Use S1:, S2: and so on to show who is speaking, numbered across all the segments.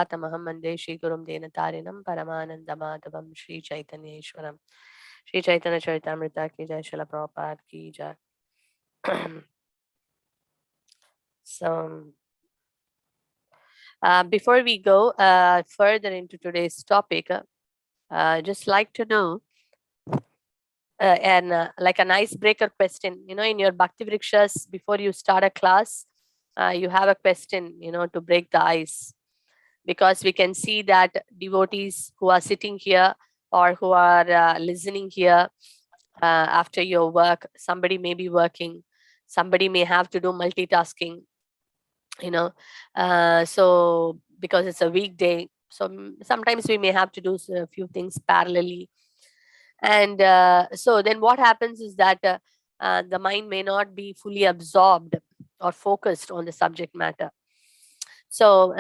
S1: Tamaham Mande Shri Gurum Denatarinam Paramanandamadavam Shri Chaitanyeshwaram Shri Chaitanya Charitamrita Ki Jai Srila Prabhupada Ki Jai. So before we go further into today's topic, just like to know and like an icebreaker question, in your Bhakti Vrikshas, before you start a class, you have a question, to break the ice. Because we can see that devotees who are sitting here or who are listening here after your work, somebody may be working, somebody may have to do multitasking, so because it's a weekday, so sometimes we may have to do a few things parallelly. And so then what happens is that the mind may not be fully absorbed or focused on the subject matter. So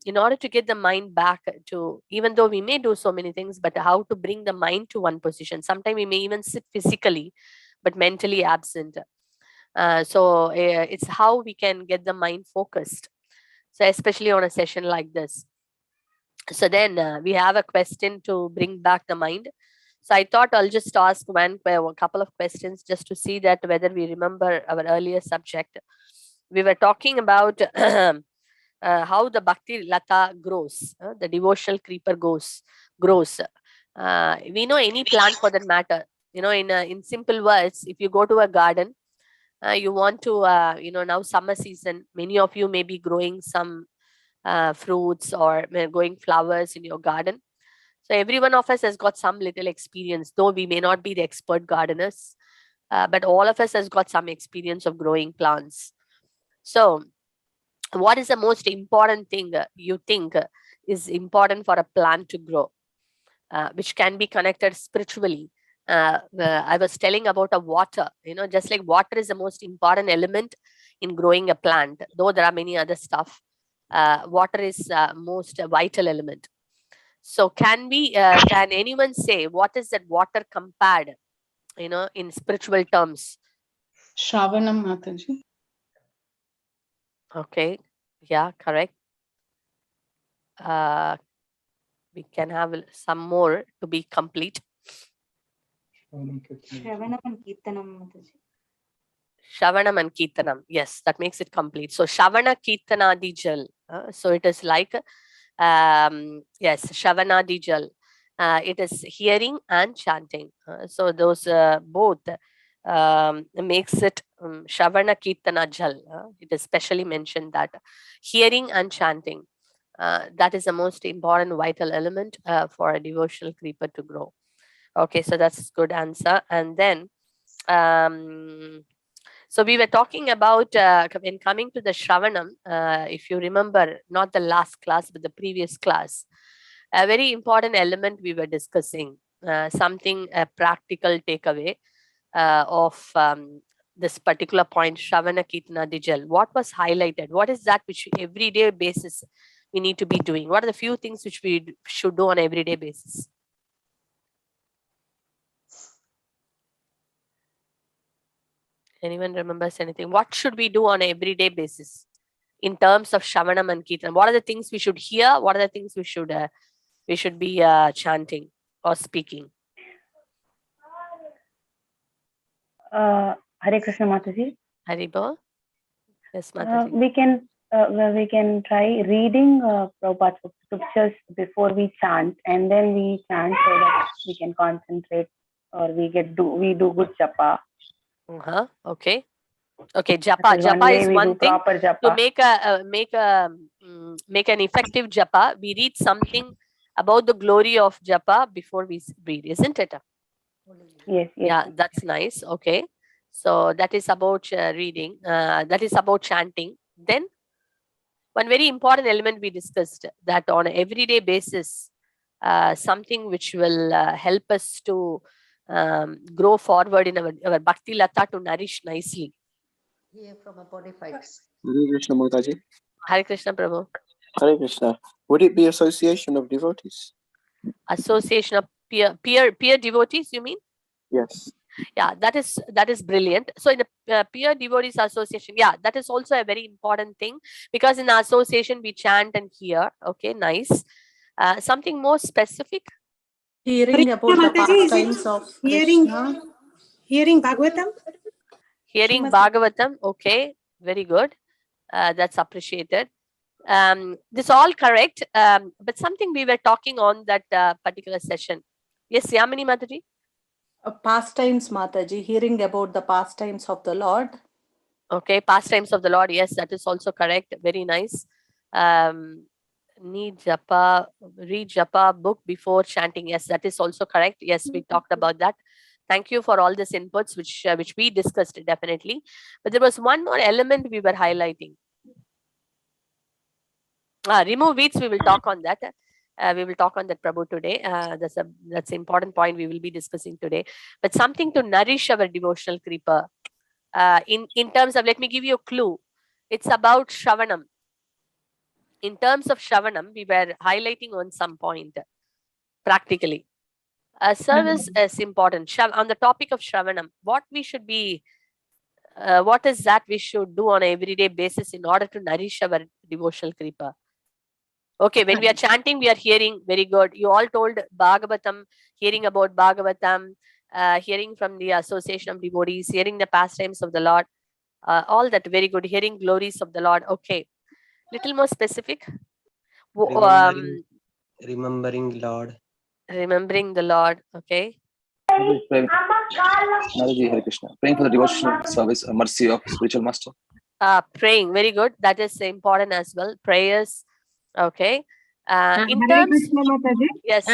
S1: in order to get the mind back to, even though we may do so many things, but how to bring the mind to one position. Sometimes we may even sit physically, but mentally absent. So it's how we can get the mind focused. So especially on a session like this. So then we have a question to bring back the mind. So I thought I'll just ask a couple of questions just to see that whether we remember our earlier subject. We were talking about how the Bhakti Lata grows, the devotional creeper grows. We know any plant for that matter. In simple words, if you go to a garden, you want to, now summer season, many of you may be growing some fruits or growing flowers in your garden. So every one of us has got some little experience, though we may not be the expert gardeners, but all of us has got some experience of growing plants. So what is the most important thing you think is important for a plant to grow, which can be connected spiritually? I was telling about a water, just like water is the most important element in growing a plant, though there are many other stuff. Water is most vital element. So can anyone say what is that water compared, in spiritual terms?
S2: Shravanam, Mataji.
S1: Okay, yeah, correct. We can have some more to be complete.
S3: Shravanam and Kirtanam, Mataji.
S1: Shravanam and Kirtanam, yes, that makes it complete. So Shravana Kirtanadi Jal. So it is like, yes, Shravanadi Jal. It is hearing and chanting. So those both makes it Shravana Kirtana Jal. It is specially mentioned that hearing and chanting, that is the most important vital element for a devotional creeper to grow. Okay, so that's good answer. And then so we were talking about in coming to the Shravanam, if you remember, not the last class, but the previous class, a very important element we were discussing, something, a practical takeaway of this particular point, Shravana Kirtana Dijal. What was highlighted? What is that which everyday basis we need to be doing? What are the few things which we should do on an everyday basis? Anyone remembers anything? What should we do on an everyday basis in terms of Shravanam and Kirtan? What are the things we should hear? What are the things we should be chanting or speaking?
S4: Hare Krishna, Mataji.
S1: Haribol? Yes, Mataji.
S4: We can try reading Prabhupada's scriptures before we chant, and then we chant so that we can concentrate, or we do good japa.
S1: Okay. Okay, japa is one thing. To make an effective japa, we read something about the glory of japa before we read, isn't it?
S4: Yes.
S1: Yeah, that's nice. Okay, so that is about reading. That is about chanting. Then one very important element we discussed, that on an everyday basis, something which will help us to grow forward in our Bhakti Lata to nourish nicely.
S3: Hear from a bonafide.
S5: Hare Krishna, Mataji.
S1: Hare Krishna, Prabhu.
S5: Hare Krishna. Would it be association of devotees?
S1: Association of peer devotees, you mean?
S5: Yes.
S1: Yeah, that is brilliant. So in the peer devotees association, yeah, that is also a very important thing, because in the association we chant and hear. Okay, nice. Something more specific?
S6: Hearing about the
S7: Mataji, is
S6: pastimes
S7: it
S6: of
S7: hearing
S6: Krishna.
S7: hearing Bhagavatam?
S1: Hearing
S7: Srimati.
S1: Bhagavatam. Okay, very good. That's appreciated. This all correct. But something we were talking on that particular session. Yes, Yamini Mataji.
S6: Pastimes, Mataji. Hearing about the pastimes of the Lord.
S1: Okay, pastimes of the Lord. Yes, that is also correct. Very nice. Read japa book before chanting. Yes, that is also correct. Yes, we talked about that. Thank you for all these inputs, which we discussed definitely. But there was one more element we were highlighting. Remove weeds. We will talk on that. We will talk on that, Prabhu, today. That's an important point we will be discussing today. But something to nourish our devotional creeper. In terms of, let me give you a clue. It's about Shravanam. In terms of Shravanam, we were highlighting on some point practically. Service is important. On the topic of Shravanam, what we should be, what is that we should do on an everyday basis in order to nourish our devotional creeper? Okay, when we are chanting, we are hearing. Very good. You all told Bhagavatam, hearing about Bhagavatam, hearing from the association of devotees, hearing the pastimes of the Lord. All that very good. Hearing glories of the Lord. Okay, little more specific.
S8: Remembering Lord.
S1: Remembering the Lord. Okay.
S5: Mataji, Hare Krishna. Praying for the devotional service, mercy of spiritual master.
S1: Praying. Very good. That is important as well. Prayers. Okay. In
S7: Hare
S1: terms,
S7: Krishna, Mataji.
S1: yes.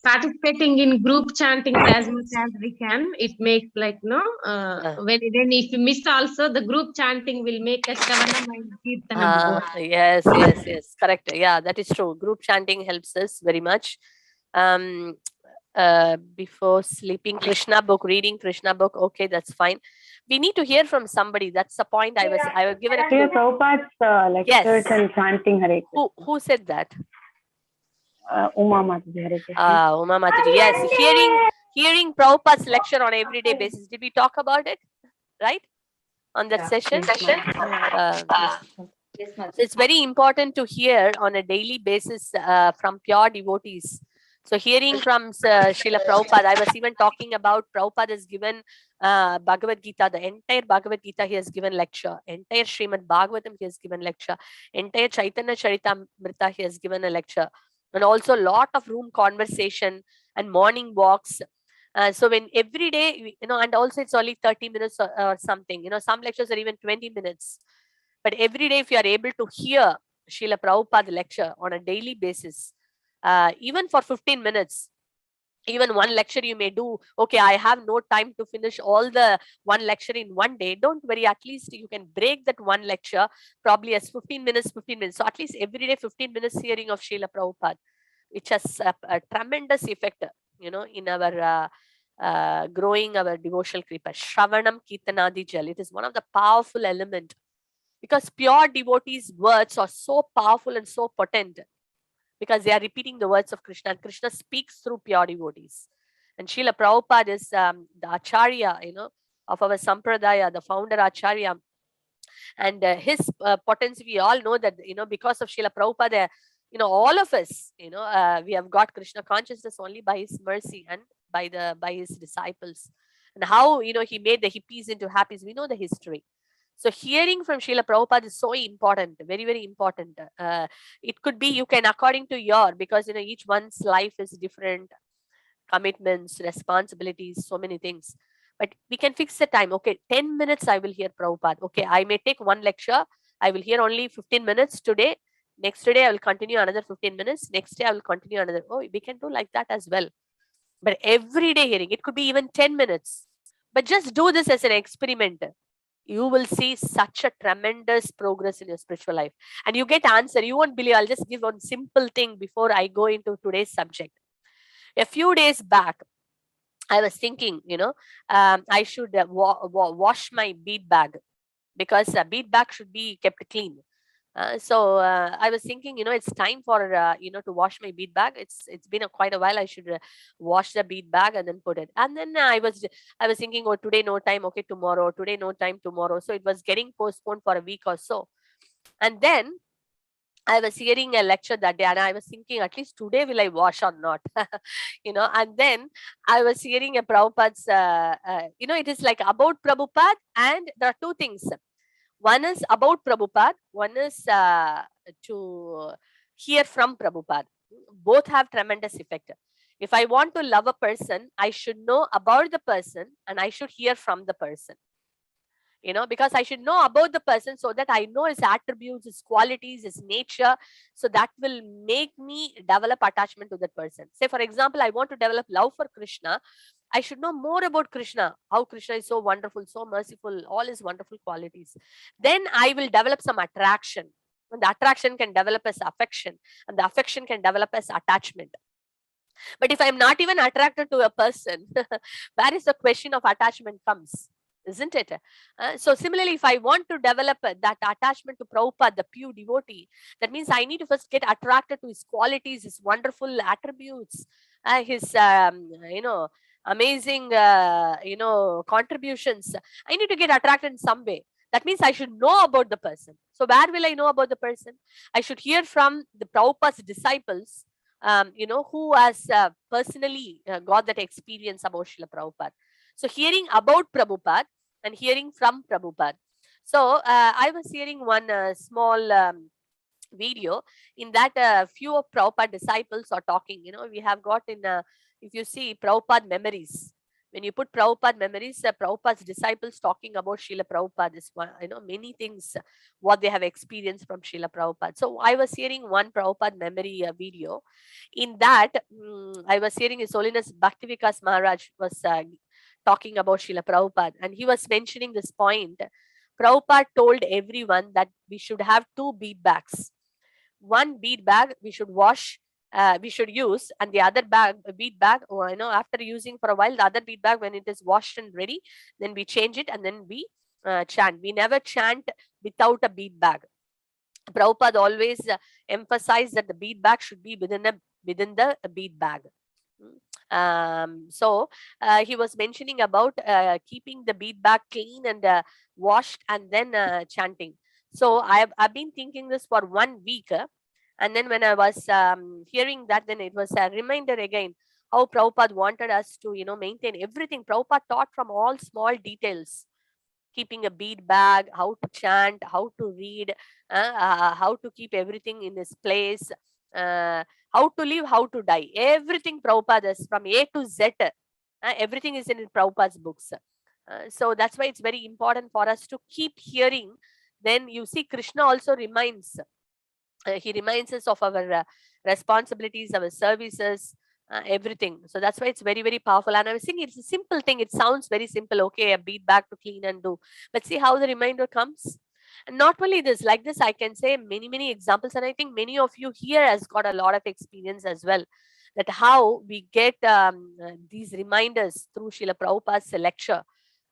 S7: Participating in group chantings as much as we can. It makes like when if you miss also, the group chanting will make a Shravanam and Kirtanam go.
S1: Yes. Correct. Yeah, that is true. Group chanting helps us very much. Before sleeping, Krishna book, reading Krishna book. Okay, that's fine. We need to hear from somebody. That's the point I was given a clue.
S4: Prabhupada's lectures and chanting Hare Krishna.
S1: Who said that?
S4: Uma Mataji, Hare Krishna.
S1: Uma Mataji. Yes, hearing Prabhupada's lecture on everyday basis. Did we talk about it? Right? On that session?
S3: Yes,
S1: So it's very important to hear on a daily basis from pure devotees. So hearing from Srila Prabhupada, I was even talking about Prabhupada has given Bhagavad Gita, the entire Bhagavad Gita he has given lecture, entire Srimad Bhagavatam he has given lecture, entire Chaitanya Charitamrita he has given a lecture, and also a lot of room conversation and morning walks. So when every day, and also it's only 30 minutes or something, some lectures are even 20 minutes. But every day, if you are able to hear Srila Prabhupada lecture on a daily basis, even for 15 minutes, even one lecture you may do, okay, I have no time to finish all the one lecture in one day. Don't worry, at least you can break that one lecture probably as 15 minutes. So at least every day, 15 minutes hearing of Srila Prabhupada, which has a tremendous effect, in our growing our devotional kripa. Shravanam Kirtanadi Jal. It is one of the powerful element, because pure devotees' words are so powerful and so potent, because they are repeating the words of Krishna, and Krishna speaks through pure devotees. And Srila Prabhupada is the Acharya, of our Sampradaya, the founder Acharya. And his potency, we all know that, because of Srila Prabhupada, all of us, we have got Krishna consciousness only by his mercy and by his disciples. And how, he made the hippies into happies. We know the history. So hearing from Srila Prabhupada is so important, very, very important. It could be, you can, according to because, each one's life is different, commitments, responsibilities, so many things. But we can fix the time. Okay, 10 minutes I will hear Prabhupada. Okay, I may take one lecture. I will hear only 15 minutes today. Next day I will continue another 15 minutes. Next day I will continue another. Oh, we can do like that as well. But every day hearing, it could be even 10 minutes. But just do this as an experiment. You will see such a tremendous progress in your spiritual life. And you get answer. You won't believe. I'll just give one simple thing before I go into today's subject. A few days back, I was thinking, I should wash my bead bag, because a bead bag should be kept clean. I was thinking, it's time for to wash my bead bag. It's been quite a while. I should wash the bead bag and then put it. And then I was thinking, oh, today no time. Okay, tomorrow. Today no time. Tomorrow. So it was getting postponed for a week or so. And then I was hearing a lecture that day, and I was thinking, at least today will I wash or not, And then I was hearing a Prabhupada's, it is like about Prabhupada, and there are two things. One is about Prabhupada, one is to hear from Prabhupada. Both have tremendous effect. If I want to love a person, I should know about the person and I should hear from the person. Because I should know about the person so that I know his attributes, his qualities, his nature. So that will make me develop attachment to that person. Say, for example, I want to develop love for Krishna. I should know more about Krishna, how Krishna is so wonderful, so merciful, all his wonderful qualities. Then I will develop some attraction. And the attraction can develop as affection, and the affection can develop as attachment. But if I'm not even attracted to a person, where is the question of attachment comes? Isn't it? So similarly, if I want to develop that attachment to Prabhupada, the pure devotee, that means I need to first get attracted to his qualities, his wonderful attributes, his, amazing, contributions. I need to get attracted in some way. That means I should know about the person. So where will I know about the person? I should hear from the Prabhupada's disciples, who has personally got that experience about Srila Prabhupada. So hearing about Prabhupada and hearing from Prabhupada. So I was hearing one small video in that few of Prabhupada disciples are talking. We have got in, if you see Prabhupada memories, when you put Prabhupada memories, Prabhupada's disciples talking about Srila Prabhupada is one, many things what they have experienced from Srila Prabhupada. So I was hearing one Prabhupada memory video. In that, I was hearing His Holiness Bhaktivikas Maharaj was talking about Srila Prabhupada, and he was mentioning this point. Prabhupada told everyone that we should have two bead bags. One bead bag we should wash, we should use, and the other bead bag, after using for a while, the other bead bag, when it is washed and ready, then we change it and then we chant. We never chant without a bead bag. Prabhupada always emphasized that the bead bag should be within the bead bag. So he was mentioning about keeping the bead bag clean and washed and then chanting. So I've been thinking this for 1 week, and then when I was hearing that, then it was a reminder again how Prabhupada wanted us to maintain everything. Prabhupada taught from all small details, keeping a bead bag, how to chant, how to read, how to keep everything in its place, how to live, how to die. Everything Prabhupada is from A to Z. Everything is in Prabhupada's books. So that's why it's very important for us to keep hearing. Then you see Krishna also reminds, he reminds us of our responsibilities, our services, everything. So that's why it's very, very powerful. And I was saying it's a simple thing. It sounds very simple. Okay, a bead bag to clean and do. But see how the reminder comes. And not only this, like this, I can say many, many examples. And I think many of you here has got a lot of experience as well. That how we get these reminders through Srila Prabhupada's lecture.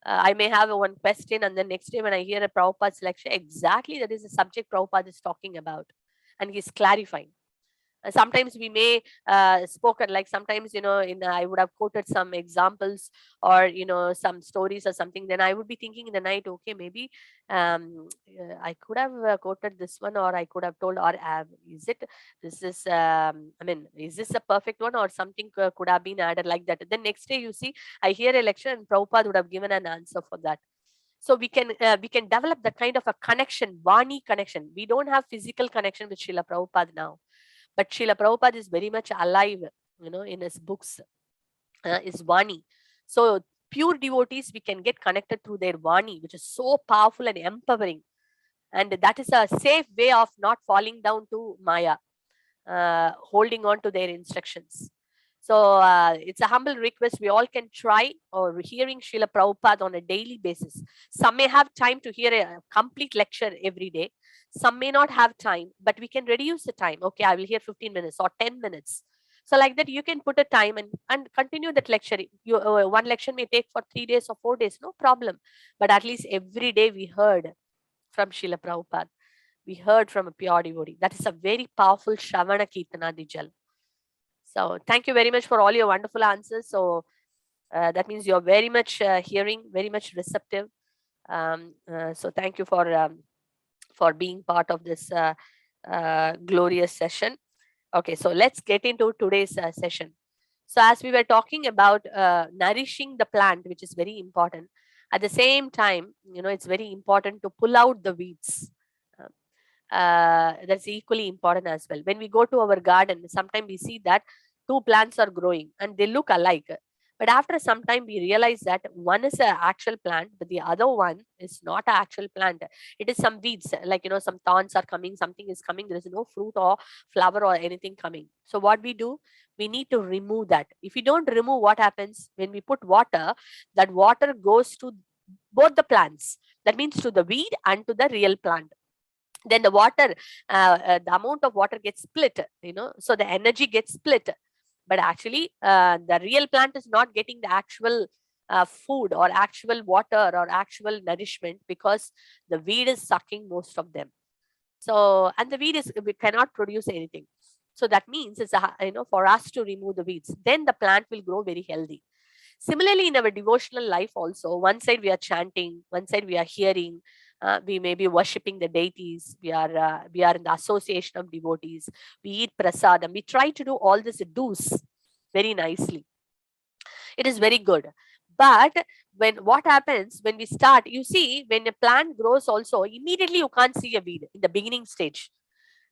S1: I may have one question, and then next day when I hear a Prabhupada's lecture, exactly that is the subject Prabhupada is talking about. And he's clarifying. Sometimes we may spoken, like sometimes I would have quoted some examples or some stories or something. Then I would be thinking in the night, okay, maybe I could have quoted this one, or I could have told, or is this a perfect one, or something could have been added like that. Then next day you see I hear a lecture and Prabhupada would have given an answer for that. So we can develop that kind of a connection, Vani connection. We don't have physical connection with Srila Prabhupada now, but Srila Prabhupada is very much alive, in his books, is Vani. So pure devotees, we can get connected through their Vani, which is so powerful and empowering. And that is a safe way of not falling down to Maya, holding on to their instructions. So it's a humble request. We all can try or hearing Srila Prabhupada on a daily basis. Some may have time to hear a complete lecture every day. Some may not have time, but we can reduce the time. Okay, I will hear 15 minutes or 10 minutes. So like that, you can put a time and continue that lecture. One lecture may take for 3 days or 4 days, no problem. But at least every day we heard from Srila Prabhupada. We heard from a pure devotee. That is a very powerful Shravana Kirtana Dijal. So thank you very much for all your wonderful answers. So that means you're very much hearing, very much receptive. So thank you for being part of this glorious session. Okay, so let's get into today's session. So as we were talking about nourishing the plant, which is very important, at the same time, it's very important to pull out the weeds. That's equally important as well. When we go to our garden, sometimes we see that two plants are growing and they look alike. But after some time, we realize that one is an actual plant, but the other one is not an actual plant. It is some weeds, like, some thorns are coming, something is coming. There is no fruit or flower or anything coming. So what we do, we need to remove that. If we don't remove, what happens? When we put water, that water goes to both the plants. That means to the weed and to the real plant. Then the water, the amount of water gets split, so the energy gets split. But actually, the real plant is not getting the actual food or actual water or actual nourishment, because the weed is sucking most of them. So, and the weed we cannot produce anything. So that means it's for us to remove the weeds, then the plant will grow very healthy. Similarly, in our devotional life also, one side we are chanting, one side we are hearing, we may be worshipping the deities, we are in the association of devotees, we eat prasadam, we try to do all this do's very nicely. It is very good. But what happens when we start, you see, when a plant grows also, immediately you can't see a weed in the beginning stage.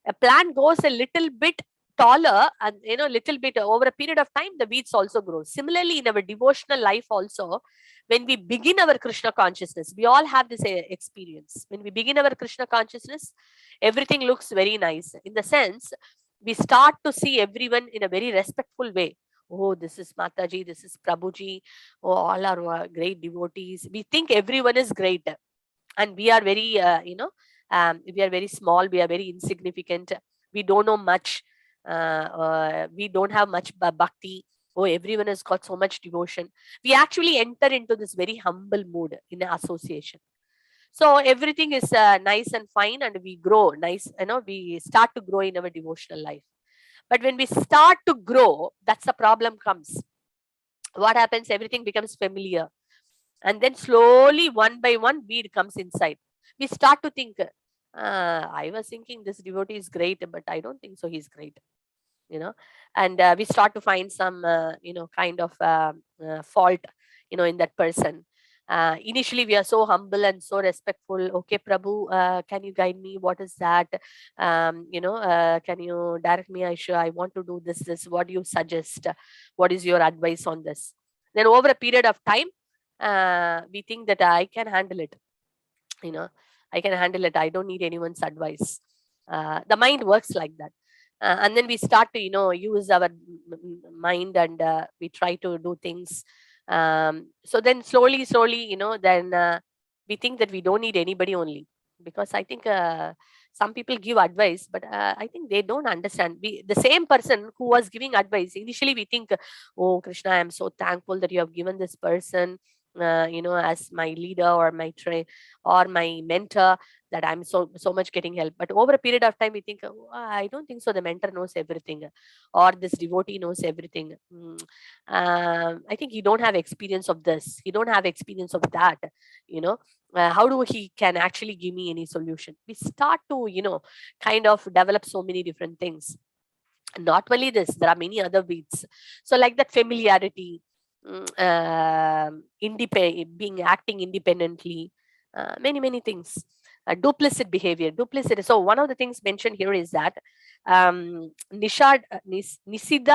S1: A plant goes a little bit taller, and little bit over a period of time, the weeds also grow. Similarly, in our devotional life also, when we begin our Krishna consciousness, we all have this experience. When we begin our Krishna consciousness, everything looks very nice. In the sense, we start to see everyone in a very respectful way. Oh, this is Mataji, this is Prabhuji, oh, all are great devotees. We think everyone is great. And we are very, we are very small, we are very insignificant. We don't know much. We don't have much bhakti. Oh, everyone has got so much devotion. We actually enter into this very humble mood in association. So everything is nice and fine, and we grow nice, we start to grow in our devotional life. But when we start to grow, that's the problem comes. What happens? Everything becomes familiar. And then slowly, one by one, weed comes inside. We start to think, I was thinking this devotee is great, but I don't think so he's great. And we start to find some, kind of fault, in that person. Initially, we are so humble and so respectful. Okay, Prabhu, can you guide me? What is that? Can you direct me? I want to do this. What do you suggest? What is your advice on this? Then over a period of time, we think that I can handle it. I can handle it. I don't need anyone's advice. The mind works like that. And then we start to, use our mind, and we try to do things. So then slowly, then we think that we don't need anybody only. Because I think some people give advice, but I think they don't understand. The same person who was giving advice, initially we think, oh, Krishna, I am so thankful that you have given this person, as my leader or my or my mentor, that I'm so much getting help. But over a period of time, we think, oh, I don't think so. The mentor knows everything, or this devotee knows everything. I think he don't have experience of this. He don't have experience of that. How do he can actually give me any solution? We start to, kind of develop so many different things. Not only this, there are many other weeds. So like that familiarity, being acting independently, many things. Duplicit behavior, duplicity. So one of the things mentioned here is that Nisiddha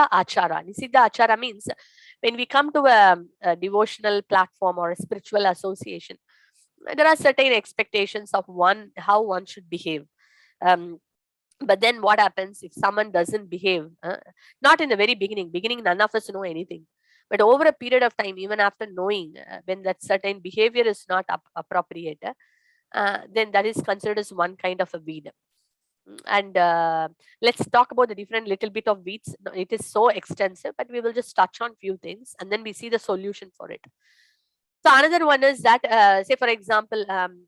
S1: Achara. Nisiddha Achara means when we come to a devotional platform or a spiritual association, there are certain expectations of how one should behave. But then what happens if someone doesn't behave? Not in the very beginning, none of us know anything. But over a period of time, even after knowing, when that certain behavior is not appropriate, then that is considered as one kind of a weed. And let's talk about the different little bit of weeds. It is so extensive, but we will just touch on few things, and then we see the solution for it. So another one is that, say for example,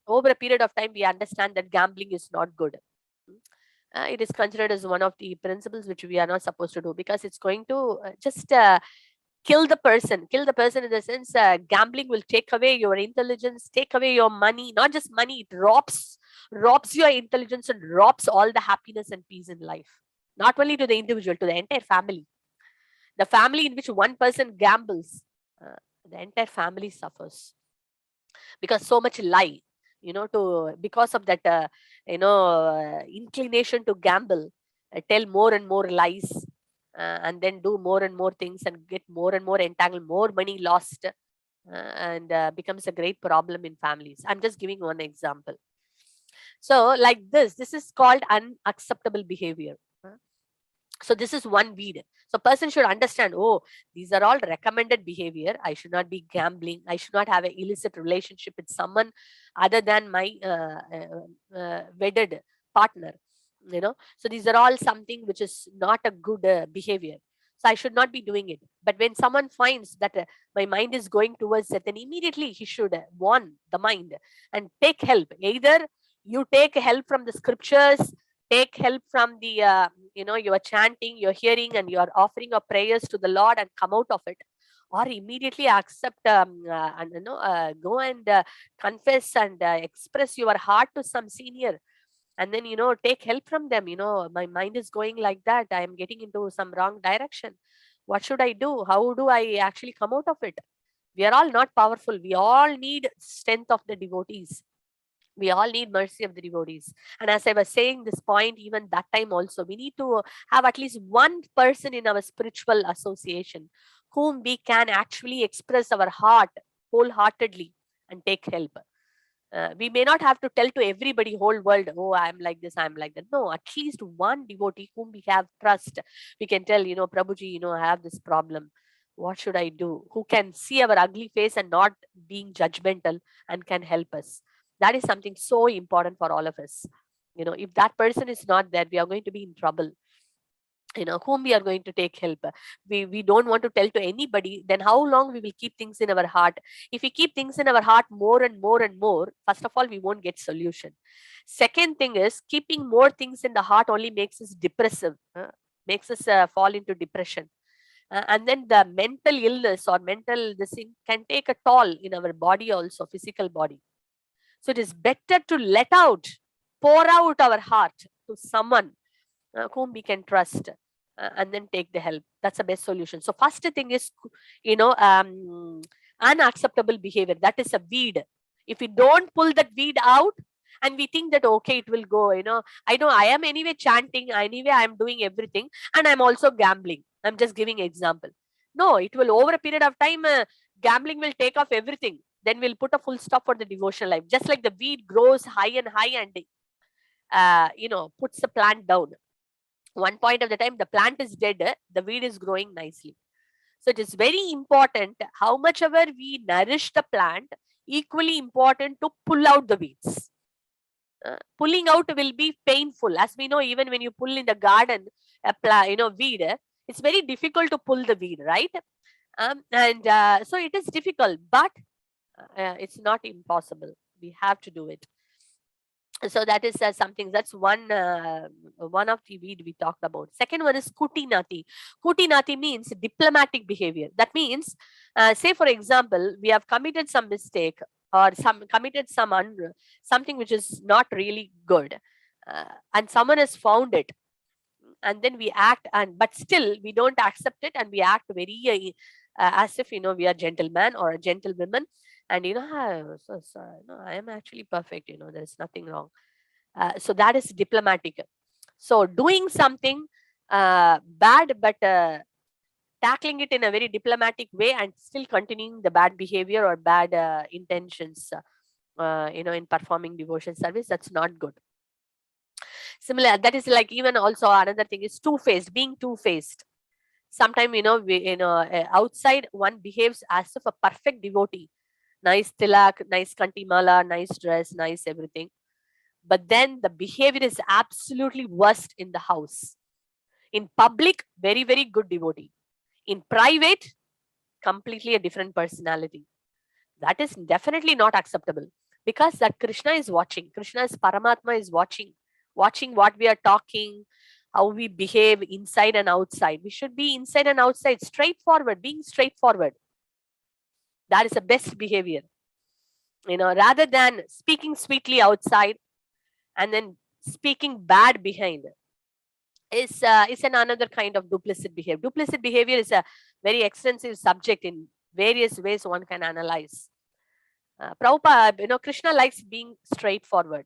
S1: over a period of time, we understand that gambling is not good. It is considered as one of the principles which we are not supposed to do, because it's going to just kill the person. Kill the person in the sense, gambling will take away your intelligence, take away your money. Not just money, it robs your intelligence and robs all the happiness and peace in life. Not only to the individual, to the entire family. The family in which one person gambles, the entire family suffers, because so much lie, because of that, inclination to gamble, tell more and more lies, and then do more and more things and get more and more entangled, more money lost, and becomes a great problem in families. I'm just giving one example. So like this is called unacceptable behavior. So this is one weed. So person should understand, oh, these are all recommended behavior. I should not be gambling. I should not have an illicit relationship with someone other than my wedded partner. So these are all something which is not a good behavior. So I should not be doing it. But when someone finds that my mind is going towards it, then immediately he should warn the mind and take help. Either you take help from the scriptures, take help from the you are chanting, you're hearing, and you are offering your prayers to the Lord and come out of it, or immediately accept and go and confess and express your heart to some senior, and then take help from them. My mind is going like that, I am getting into some wrong direction. What should I do? How do I actually come out of it? We are all not powerful. We all need strength of the devotees. We all need mercy of the devotees. And as I was saying this point, even that time also, we need to have at least one person in our spiritual association whom we can actually express our heart wholeheartedly and take help. We may not have to tell to everybody, whole world, oh, I'm like this, I'm like that. No, at least one devotee whom we have trust. We can tell, Prabhuji, I have this problem. What should I do? Who can see our ugly face and not being judgmental and can help us. That is something so important for all of us. If that person is not there, we are going to be in trouble. Whom we are going to take help. We don't want to tell to anybody. Then how long we will keep things in our heart? If we keep things in our heart more and more and more, first of all, we won't get solution. Second thing is, keeping more things in the heart only makes us depressive, makes us fall into depression. And then the mental illness or mental this thing can take a toll in our body also, physical body. So it is better to let out, pour out our heart to someone whom we can trust, and then take the help. That's the best solution. So first thing is, unacceptable behavior. That is a weed. If we don't pull that weed out and we think that, okay, it will go, I know I am anyway chanting, anyway I am doing everything, and I'm also gambling. I'm just giving example. No, it will, over a period of time, gambling will take off everything. Then we'll put a full stop for the devotional life. Just like the weed grows high and high and puts the plant down. One point of the time, the plant is dead, the weed is growing nicely. So it is very important, how much ever we nourish the plant, equally important to pull out the weeds. Pulling out will be painful. As we know, even when you pull in the garden, weed, it's very difficult to pull the weed, right? So it is difficult, but it's not impossible. We have to do it. So that is something, that's one of the weed we talked about. Second one is kutinati. Kutinati means diplomatic behavior. That means, say for example, we have committed some mistake or committed something which is not really good, and someone has found it, and then we act, but still we don't accept it, and we act very as if we are gentleman or a gentlewoman, and I am actually perfect, there's nothing wrong. So that is diplomatic. So doing something bad, but tackling it in a very diplomatic way and still continuing the bad behavior or bad intentions in performing devotion service, that's not good. Similar, that is like, even also another thing is two-faced, being two-faced. Sometimes outside one behaves as if a perfect devotee, nice tilak, nice kanti mala, nice dress, nice everything, but then the behavior is absolutely worst in the house. In public, very, very good devotee. In private, completely a different personality. That is definitely not acceptable, because that Krishna is watching. Krishna's Paramatma is watching watching what we are talking, how we behave inside and outside. We should be inside and outside, straightforward, being straightforward. That is the best behavior. Rather than speaking sweetly outside and then speaking bad behind is another kind of duplicit behavior. Duplicit behavior is a very extensive subject in various ways one can analyze. Prabhupada, Krishna likes being straightforward.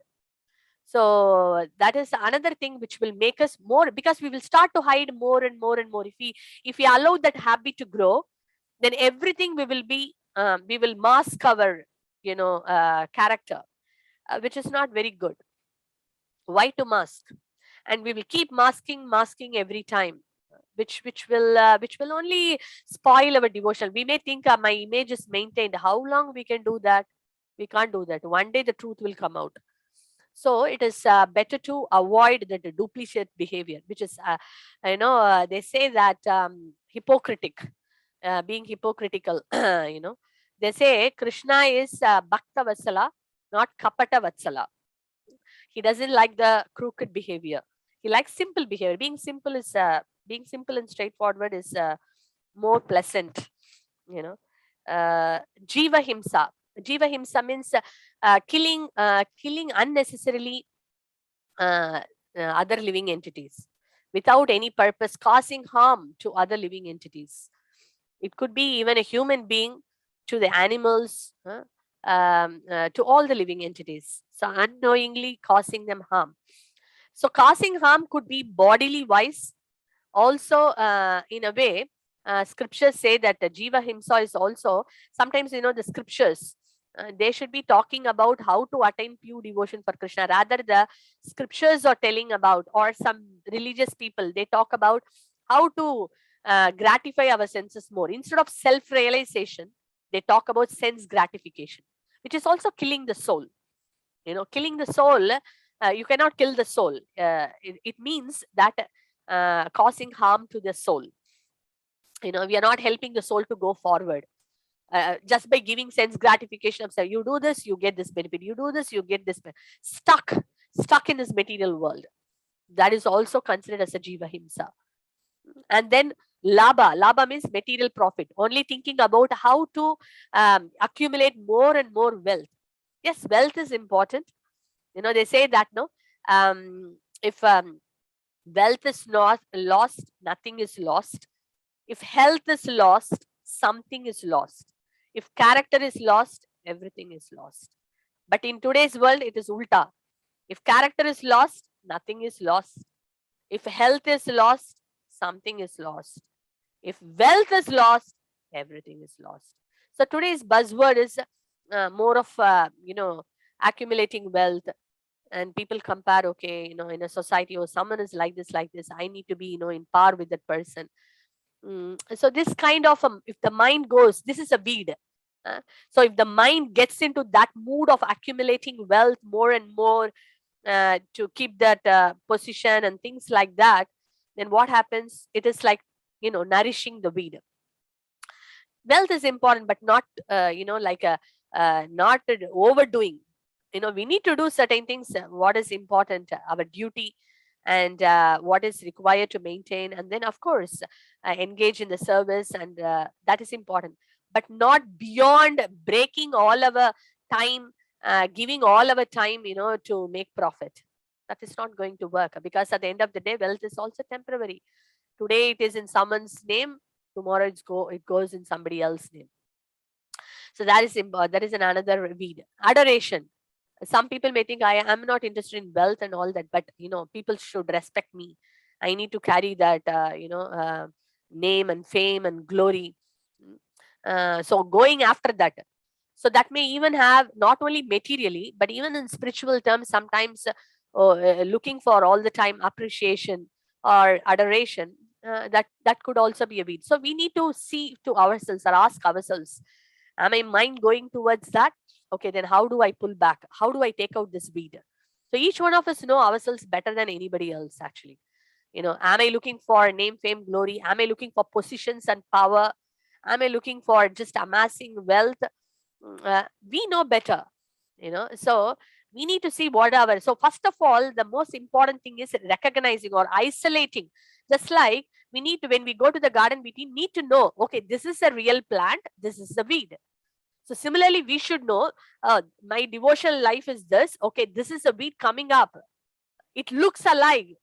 S1: So that is another thing which will make us more, because we will start to hide more and more and more. If we allow that habit to grow, then everything we will mask our character, which is not very good. Why to mask? And we will keep masking every time, which will only spoil our devotion. We may think my image is maintained. How long we can do that? We can't do that. One day the truth will come out. So it is better to avoid the duplicate behavior, which is they say that being hypocritical. They say Krishna is Bhakta Vatsala, not Kapata Vatsala. He doesn't like the crooked behavior. He likes simple behavior. Being simple and straightforward is more pleasant. Jiva Himsa. Jiva Himsa means killing unnecessarily other living entities without any purpose, causing harm to other living entities. It could be even a human being, to the animals, to all the living entities. So unknowingly causing them harm. So causing harm could be bodily wise. Also, in a way, scriptures say that the Jiva Himsa is also, sometimes, the scriptures, they should be talking about how to attain pure devotion for Krishna. Rather, the scriptures are telling about, or some religious people, they talk about how to gratify our senses more. Instead of self-realization, they talk about sense gratification, which is also killing the soul. Killing the soul, you cannot kill the soul. It means that causing harm to the soul. We are not helping the soul to go forward. Just by giving sense gratification of say, you do this, you get this benefit. You do this, you get this benefit. Stuck in this material world. That is also considered as a Jiva Himsa. And then Labha means material profit. Only thinking about how to accumulate more and more wealth. Yes, wealth is important. They say that, no, if wealth is not lost, nothing is lost. If health is lost, something is lost. If character is lost, everything is lost. But in today's world, it is ulta. If character is lost, nothing is lost. If health is lost, something is lost. If wealth is lost, everything is lost. So today's buzzword is more of, accumulating wealth. And people compare, okay, in a society, or someone is like this, I need to be, in par with that person. So this kind of, if the mind goes, this is a weed. So if the mind gets into that mood of accumulating wealth more and more to keep that position and things like that, then what happens? It is like, nourishing the weed. Wealth is important, but not, not overdoing. We need to do certain things, what is important, our duty, and what is required to maintain. And then, of course, engage in the service, and that is important. But not beyond breaking all our time, giving all our time, to make profit. That is not going to work, because at the end of the day, wealth is also temporary. Today it is in someone's name, tomorrow it goes in somebody else's name. So that is another weed. Adoration. Some people may think I am not interested in wealth and all that, but people should respect me. I need to carry that name and fame and glory. So going after that. So that may even have not only materially, but even in spiritual terms, sometimes looking for all the time appreciation or adoration. That could also be a weed. So we need to see to ourselves, or ask ourselves, am I mind going towards that? Okay, then how do I pull back? How do I take out this weed? So each one of us know ourselves better than anybody else, actually. Am I looking for name, fame, glory? Am I looking for positions and power? Am I looking for just amassing wealth? We know better, so We need to see what our, so first of all, the most important thing is recognizing or isolating. Just like we need to, when we go to the garden, we need to know, okay, this is a real plant, this is a weed. So similarly, we should know, my devotional life is this, okay, this is a weed coming up. It looks alike,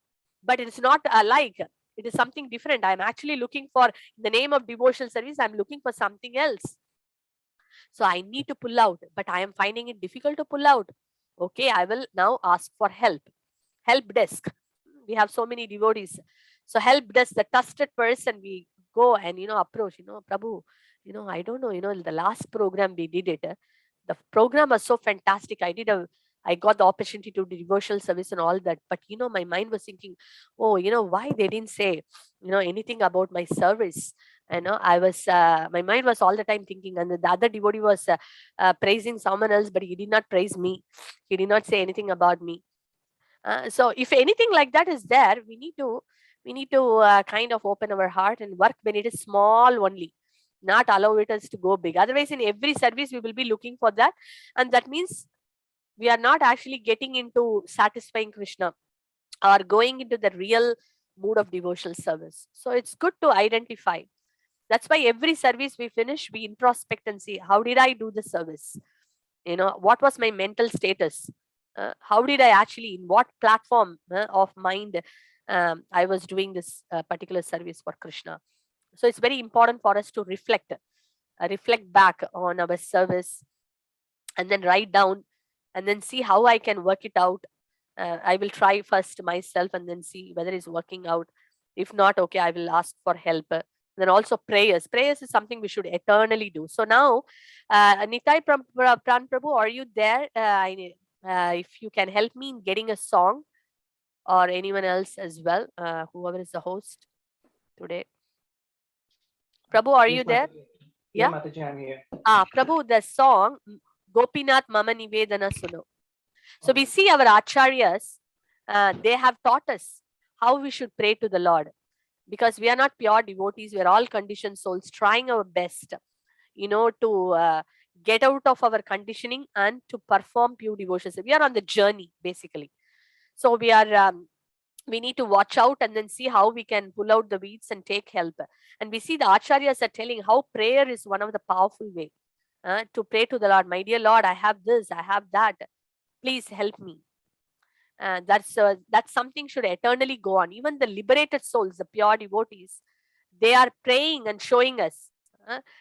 S1: but it's not alike. It is something different. I'm actually looking for, in the name of devotional service, I'm looking for something else. So I need to pull out, but I am finding it difficult to pull out. Okay, I will now ask for help. Help desk. We have so many devotees. So help desk, the trusted person, we go and, approach, Prabhu, I don't know, the last program we did it. The program was so fantastic. I got the opportunity to do devotional service and all that. But, my mind was thinking, oh, why they didn't say, anything about my service. I was, my mind was all the time thinking, and the other devotee was praising someone else, but he did not praise me. He did not say anything about me. So if anything like that is there, we need to kind of open our heart and work when it is small only, not allow it us to go big. Otherwise, in every service, we will be looking for that. And that means we are not actually getting into satisfying Krishna or going into the real mood of devotional service. So it's good to identify. That's why every service we finish, we introspect and see, how did I do the service? What was my mental status? How did I actually, in what platform of mind I was doing this particular service for Krishna? So it's very important for us to reflect back on our service, and then write down, and then see how I can work it out. I will try first myself and then see whether it's working out. If not, okay, I will ask for help. Then also prayers. Prayers is something we should eternally do. So now, Nitai Pran Prabhu, are you there? If you can help me in getting a song, or anyone else as well, whoever is the host today. Prabhu, are you there?
S9: Yeah,
S1: Yeah.
S9: Mataji, I'm here.
S1: Prabhu, the song Gopinath Mama Nivedana Suno. So we see our acharyas, they have taught us how we should pray to the Lord, because we are not pure devotees. We are all conditioned souls trying our best, to get out of our conditioning and to perform pure devotions. We are on the journey, basically. So we need to watch out and then see how we can pull out the weeds and take help. And we see the acharyas are telling how prayer is one of the powerful way to pray to the Lord. My dear Lord, I have this, I have that. Please help me. That's something should eternally go on. Even the liberated souls, the pure devotees, they are praying and showing us.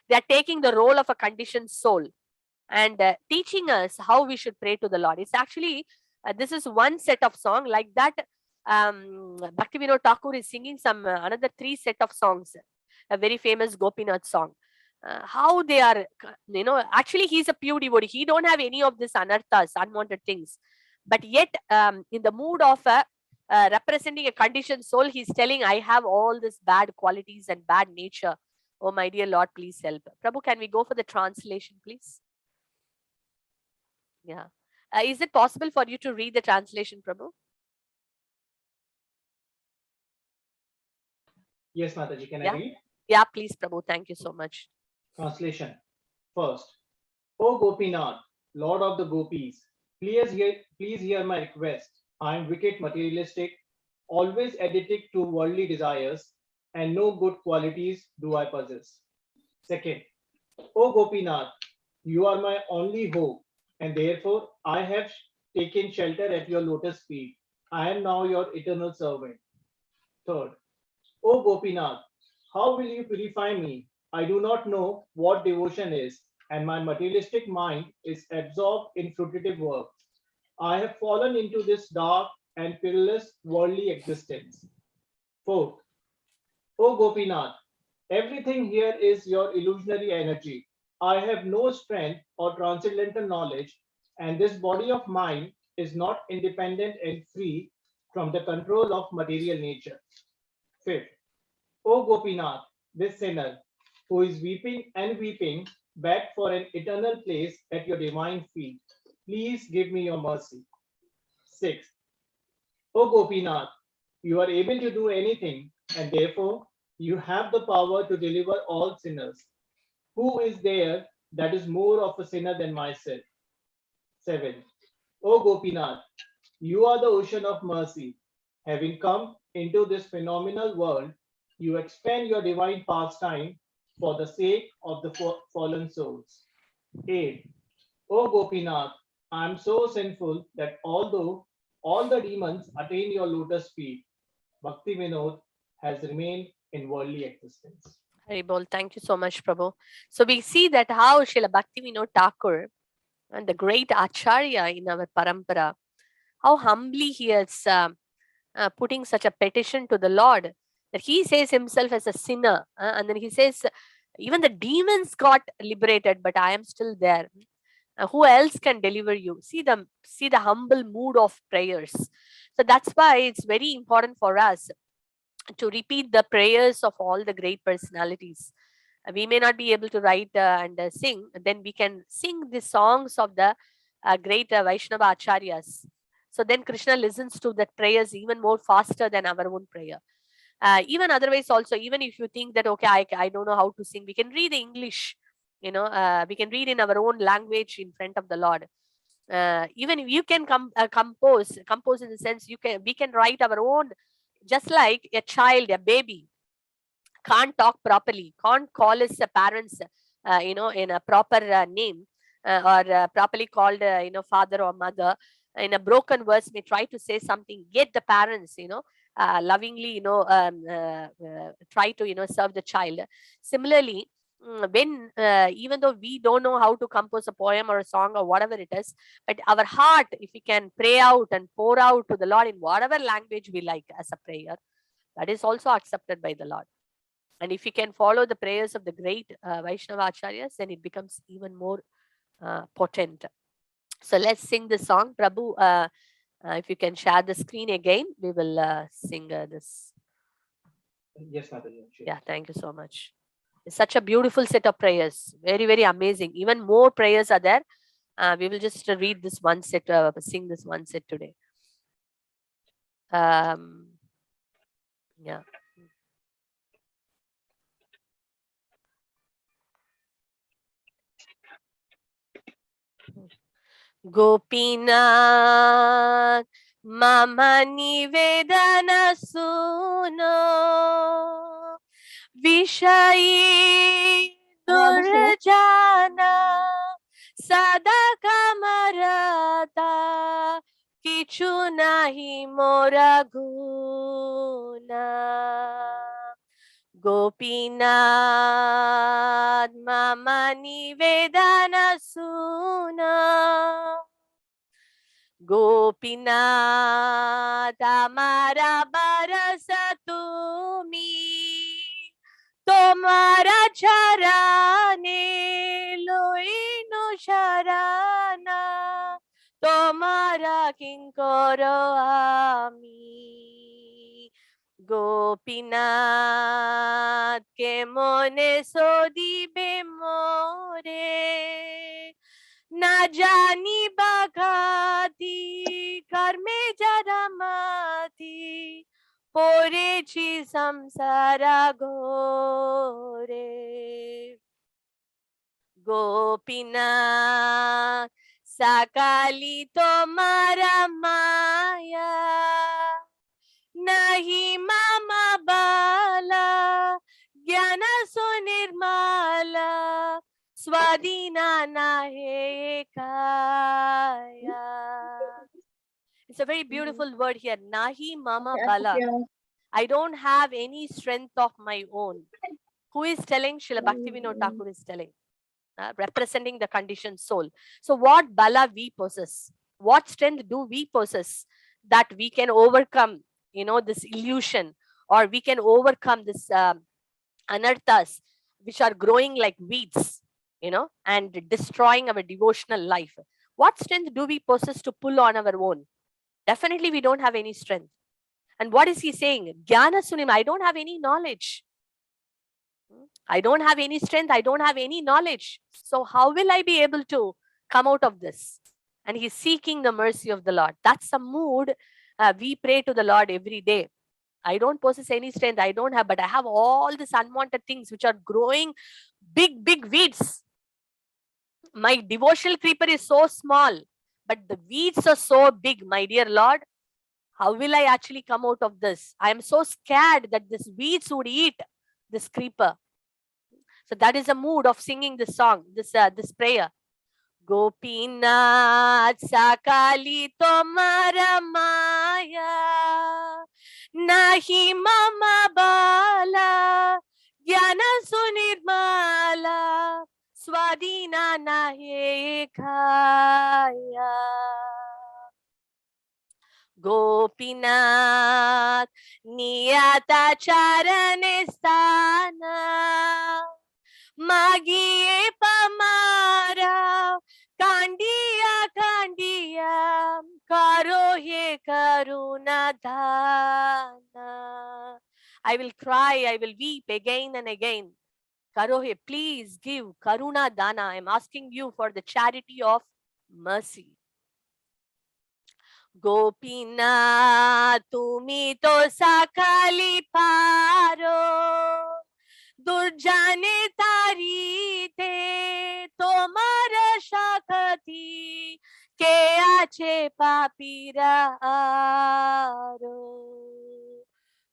S1: They are taking the role of a conditioned soul and teaching us how we should pray to the Lord. It's actually, this is one set of song like that. Bhaktivinoda Thakur is singing some another 3 set of songs, a very famous Gopinath song. How they are, actually he's a pure devotee. He don't have any of this anarthas, unwanted things. But yet, in the mood of representing a conditioned soul, he's telling, I have all these bad qualities and bad nature. Oh, my dear Lord, please help. Prabhu, can we go for the translation, please? Yeah. Is it possible for you to read the translation, Prabhu?
S9: Yes, Mataji, can
S1: Yeah.
S9: I read?
S1: Yeah, please, Prabhu. Thank you so much.
S9: Translation. First, O Gopinath, Lord of the Gopis, please hear my request. I am wicked, materialistic, always addicted to worldly desires, and no good qualities do I possess. Second, O Gopinath, you are my only hope, and therefore I have taken shelter at your lotus feet. I am now your eternal servant. Third, O Gopinath, how will you purify me? I do not know what devotion is, and my materialistic mind is absorbed in fruitive work. I have fallen into this dark and perilous worldly existence. Fourth, O Gopinath, everything here is your illusionary energy. I have no strength or transcendental knowledge, and this body of mine is not independent and free from the control of material nature. Fifth, O Gopinath, this sinner, who is weeping and weeping, beg for an eternal place at your divine feet. Please give me your mercy. Sixth, O Gopinath, you are able to do anything, and therefore you have the power to deliver all sinners. Who is there that is more of a sinner than myself? 7. O Gopinath, you are the ocean of mercy. Having come into this phenomenal world, you expend your divine pastime for the sake of the fallen souls. 8. O Gopinath, I am so sinful that although all the demons attain your lotus feet, Bhakti Vinod has remained in worldly existence.
S1: Haribol, thank you so much, Prabhu. So we see that how Srila Bhaktivinoda Thakur, and the great Acharya in our parampara, how humbly he is putting such a petition to the Lord, that he says himself as a sinner, and then he says, even the demons got liberated, but I am still there. Who else can deliver you? See the humble mood of prayers. So that's why it's very important for us to repeat the prayers of all the great personalities. We may not be able to write and sing, then we can sing the songs of the great Vaishnava Acharyas. So then Krishna listens to the prayers even more faster than our own prayer. Even otherwise also, even if you think that, okay, I don't know how to sing, we can read the English, we can read in our own language in front of the Lord. Even if you can compose in the sense we can write our own, just like a child, a baby can't talk properly, can't call his parents, in a proper name, or properly called, father or mother. In a broken verse, may try to say something, yet the parents, lovingly, try to, serve the child. Similarly, when even though we don't know how to compose a poem or a song or whatever it is, but our heart, if we can pray out and pour out to the Lord in whatever language we like as a prayer, that is also accepted by the Lord. And if you can follow the prayers of the great Vaishnava Acharyas, then it becomes even more potent. So let's sing the song. Prabhu, if you can share the screen again, we will sing this.
S9: Yes, Mataji. Sure.
S1: Yeah, thank you so much. It's such a beautiful set of prayers. Very, very amazing. Even more prayers are there. We will just read this one set, sing this one set today. Yeah. Gopinath, mama nivedana suno, Vishayi durjana, sada kamarata, kichu nahi mora guna. Gopinath, mama nivedana suna. Gopinath, amara barasa tumi, tomara charane loinu sharana, tomara kinkoro ami. Gopinath, ke mone sodibe more, na jani bagati, karme jaramati, porechi samsara gore. Gopinath, sakali tomara maya, nahi mama bala, jnana sunirmala, swadina nahe kaya. It's a very beautiful word here. Nahi mama bala. I don't have any strength of my own. Who is telling? Srila Bhaktivinoda Thakur is telling. Representing the conditioned soul. So what bala we possess? What strength do we possess that we can overcome, this illusion, or we can overcome this anarthas which are growing like weeds, and destroying our devotional life? What strength do we possess to pull on our own? Definitely we don't have any strength. And what is he saying? Jnana sunim, I don't have any knowledge. I don't have any strength. I don't have any knowledge. So how will I be able to come out of this? And he's seeking the mercy of the Lord. That's a mood we pray to the Lord every day. I don't possess any strength. I don't have, but I have all these unwanted things which are growing big, big weeds. My devotional creeper is so small. but the weeds are so big, my dear Lord. How will I actually come out of this? I am so scared that this weeds would eat this creeper. So that is a mood of singing this song, this prayer. Gopinath sakali tomara maya, nahi mama bala, jnana sunirmala, swadina nahi khaya. Gopinath niyata charane sthana, magiye pamara, kandiya kandiya, karo he karuna dhana. I will cry, I will weep again and again. Karo he, please give karuna dana. I am asking you for the charity of mercy. Gopinath, tumi to sakali paro, durjane tarite, tomara shakati, ke ache papira aro.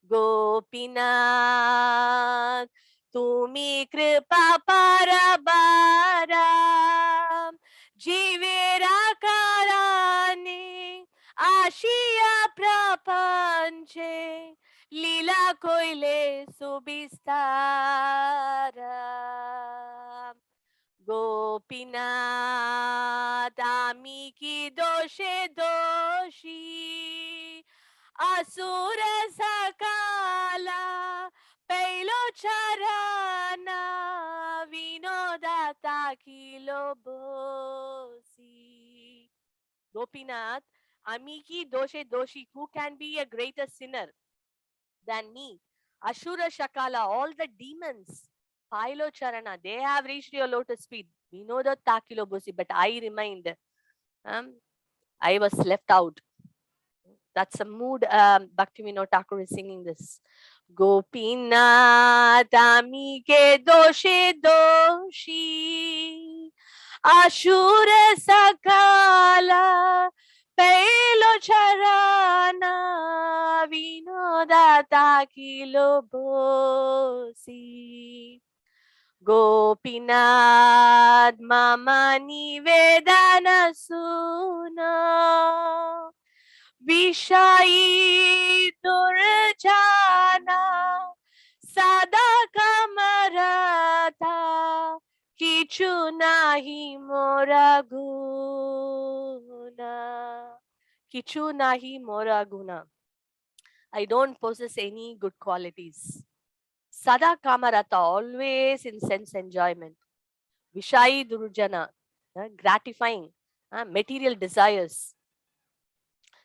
S1: Gopinath, tumi kripa parabara, jivera karane, Ashiya prapanche, lila koile subistara. Gopinath, ami ki doshe doshi, asura sakala, peilo charana, vinodata kilo bosi. Gopinath, Amiki Doshe Doshi, who can be a greater sinner than me? Ashura Shakala, all the demons, Pailo Charana, they have reached your lotus feet. We know the Takilo Bosi, but I remained. I was left out. That's a mood. Bhaktivinoda Thakur is singing this. Gopinath, Amike Doshe Doshi, Ashura Sakala, Pailo Charana, Vinodata Kilo Bosi. Gopinath, Mama Nivedana Suna, Vishai Durjana, Sada Kamarata, Kichu nahi mora guna. Kichu nahi mora guna. I don't possess any good qualities. Sada Kamarata, always in sense enjoyment. Vishai Durjana, gratifying, material desires.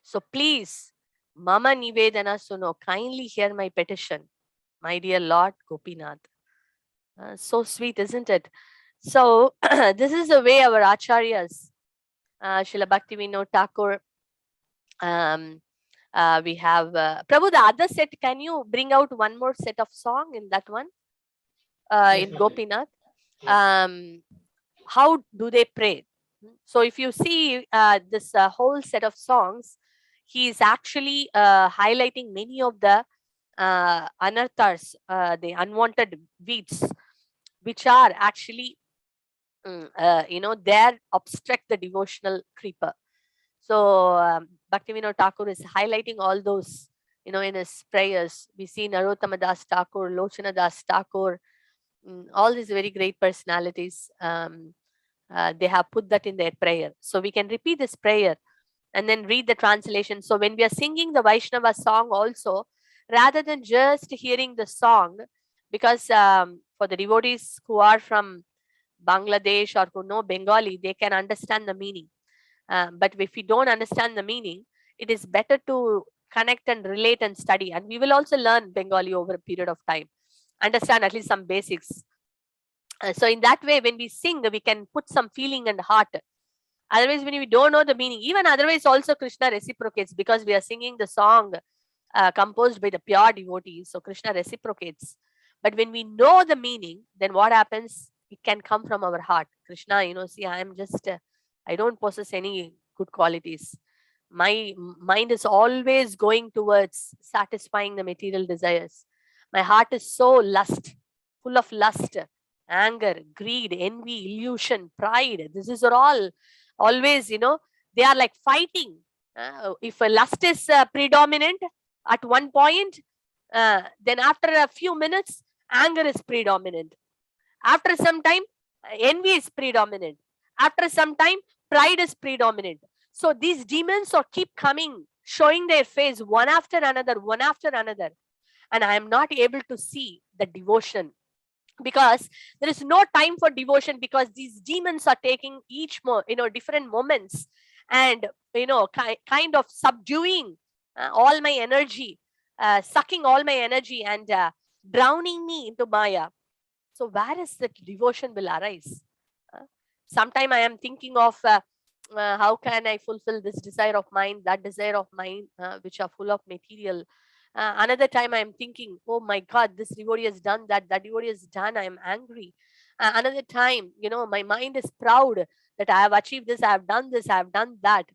S1: So please, Mama Nivedana Suno, kindly hear my petition, my dear Lord Gopinath. So sweet, isn't it? So this is the way our acharyas, Srila Bhaktivinoda Thakur, we have Prabhu, the other set, can you bring out one more set of song in that one? In
S9: Mataji.
S1: Gopinath? How do they pray? So if you see this whole set of songs, he is actually highlighting many of the anarthas, the unwanted weeds, which are actually, there obstruct the devotional creeper. So Bhaktivinoda Thakur is highlighting all those, in his prayers. We see Narottama Das Thakur, Lochana Das Thakur, all these very great personalities. They have put that in their prayer. So we can repeat this prayer and then read the translation. So when we are singing the Vaishnava song also, rather than just hearing the song, because for the devotees who are from Bangladesh or who know Bengali, they can understand the meaning. But if we don't understand the meaning, it is better to connect and relate and study. And we will also learn Bengali over a period of time, understand at least some basics. So in that way, when we sing, we can put some feeling and heart. Otherwise, when we don't know the meaning, even otherwise also Krishna reciprocates, because we are singing the song composed by the pure devotees. So Krishna reciprocates. But when we know the meaning, then what happens? It can come from our heart. Krishna, see, I am just, I don't possess any good qualities. My mind is always going towards satisfying the material desires. My heart is so full of lust, anger, greed, envy, illusion, pride. This is all always, they are like fighting. If a lust is predominant at one point, then after a few minutes, anger is predominant. After some time, envy is predominant. After some time, pride is predominant. So these demons are keep coming, showing their face one after another, one after another. And I am not able to see the devotion, because there is no time for devotion, because these demons are taking each different moments, and kind of subduing all my energy, sucking all my energy, and drowning me into Maya. So where is that devotion will arise? Sometime I am thinking of how can I fulfill this desire of mine, that desire of mine, which are full of material. Another time I am thinking, oh my God, this devotee has done that, that devotee has done, I am angry. Another time, my mind is proud that I have achieved this, I have done this, I have done that.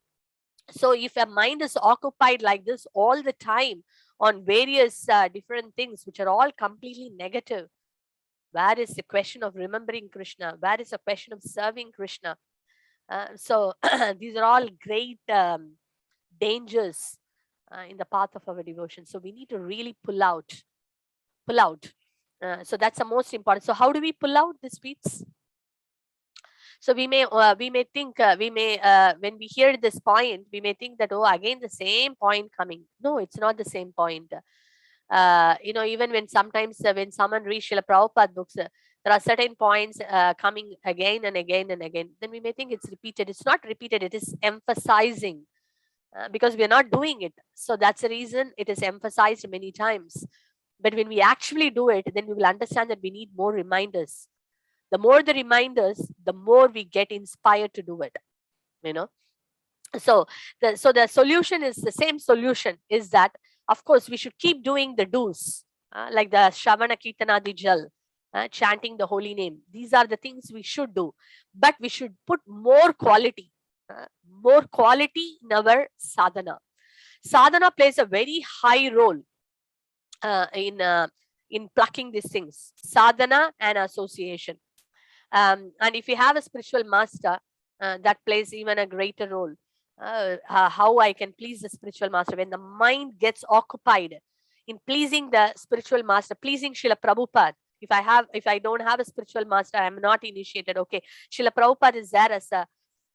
S1: So if a mind is occupied like this all the time on various different things, which are all completely negative, where is the question of remembering Krishna? Where is the question of serving Krishna? So these are all great dangers in the path of our devotion. So we need to really pull out. So that's the most important. So how do we pull out these weeds? So we may think, when we hear this point, we may think that, oh, again the same point coming. No, it's not the same point. Even when sometimes when someone reads Srila Prabhupada books, there are certain points coming again and again and again. Then we may think it's repeated. It's not repeated. It is emphasizing because we are not doing it. So that's the reason it is emphasized many times. But when we actually do it, then we will understand that we need more reminders. The more the reminders, the more we get inspired to do it. So the solution is the same solution, is that of course we should keep doing the do's, like the Shravana Kirtanadi Jal, chanting the holy name. These are the things we should do, but we should put more quality in our sadhana. Sadhana plays a very high role in plucking these things, sadhana and association. And if you have a spiritual master, that plays even a greater role. How I can please the spiritual master when the mind gets occupied in pleasing the spiritual master, pleasing Srila Prabhupada. If I don't have a spiritual master, I am not initiated. Okay, Srila Prabhupada is there as a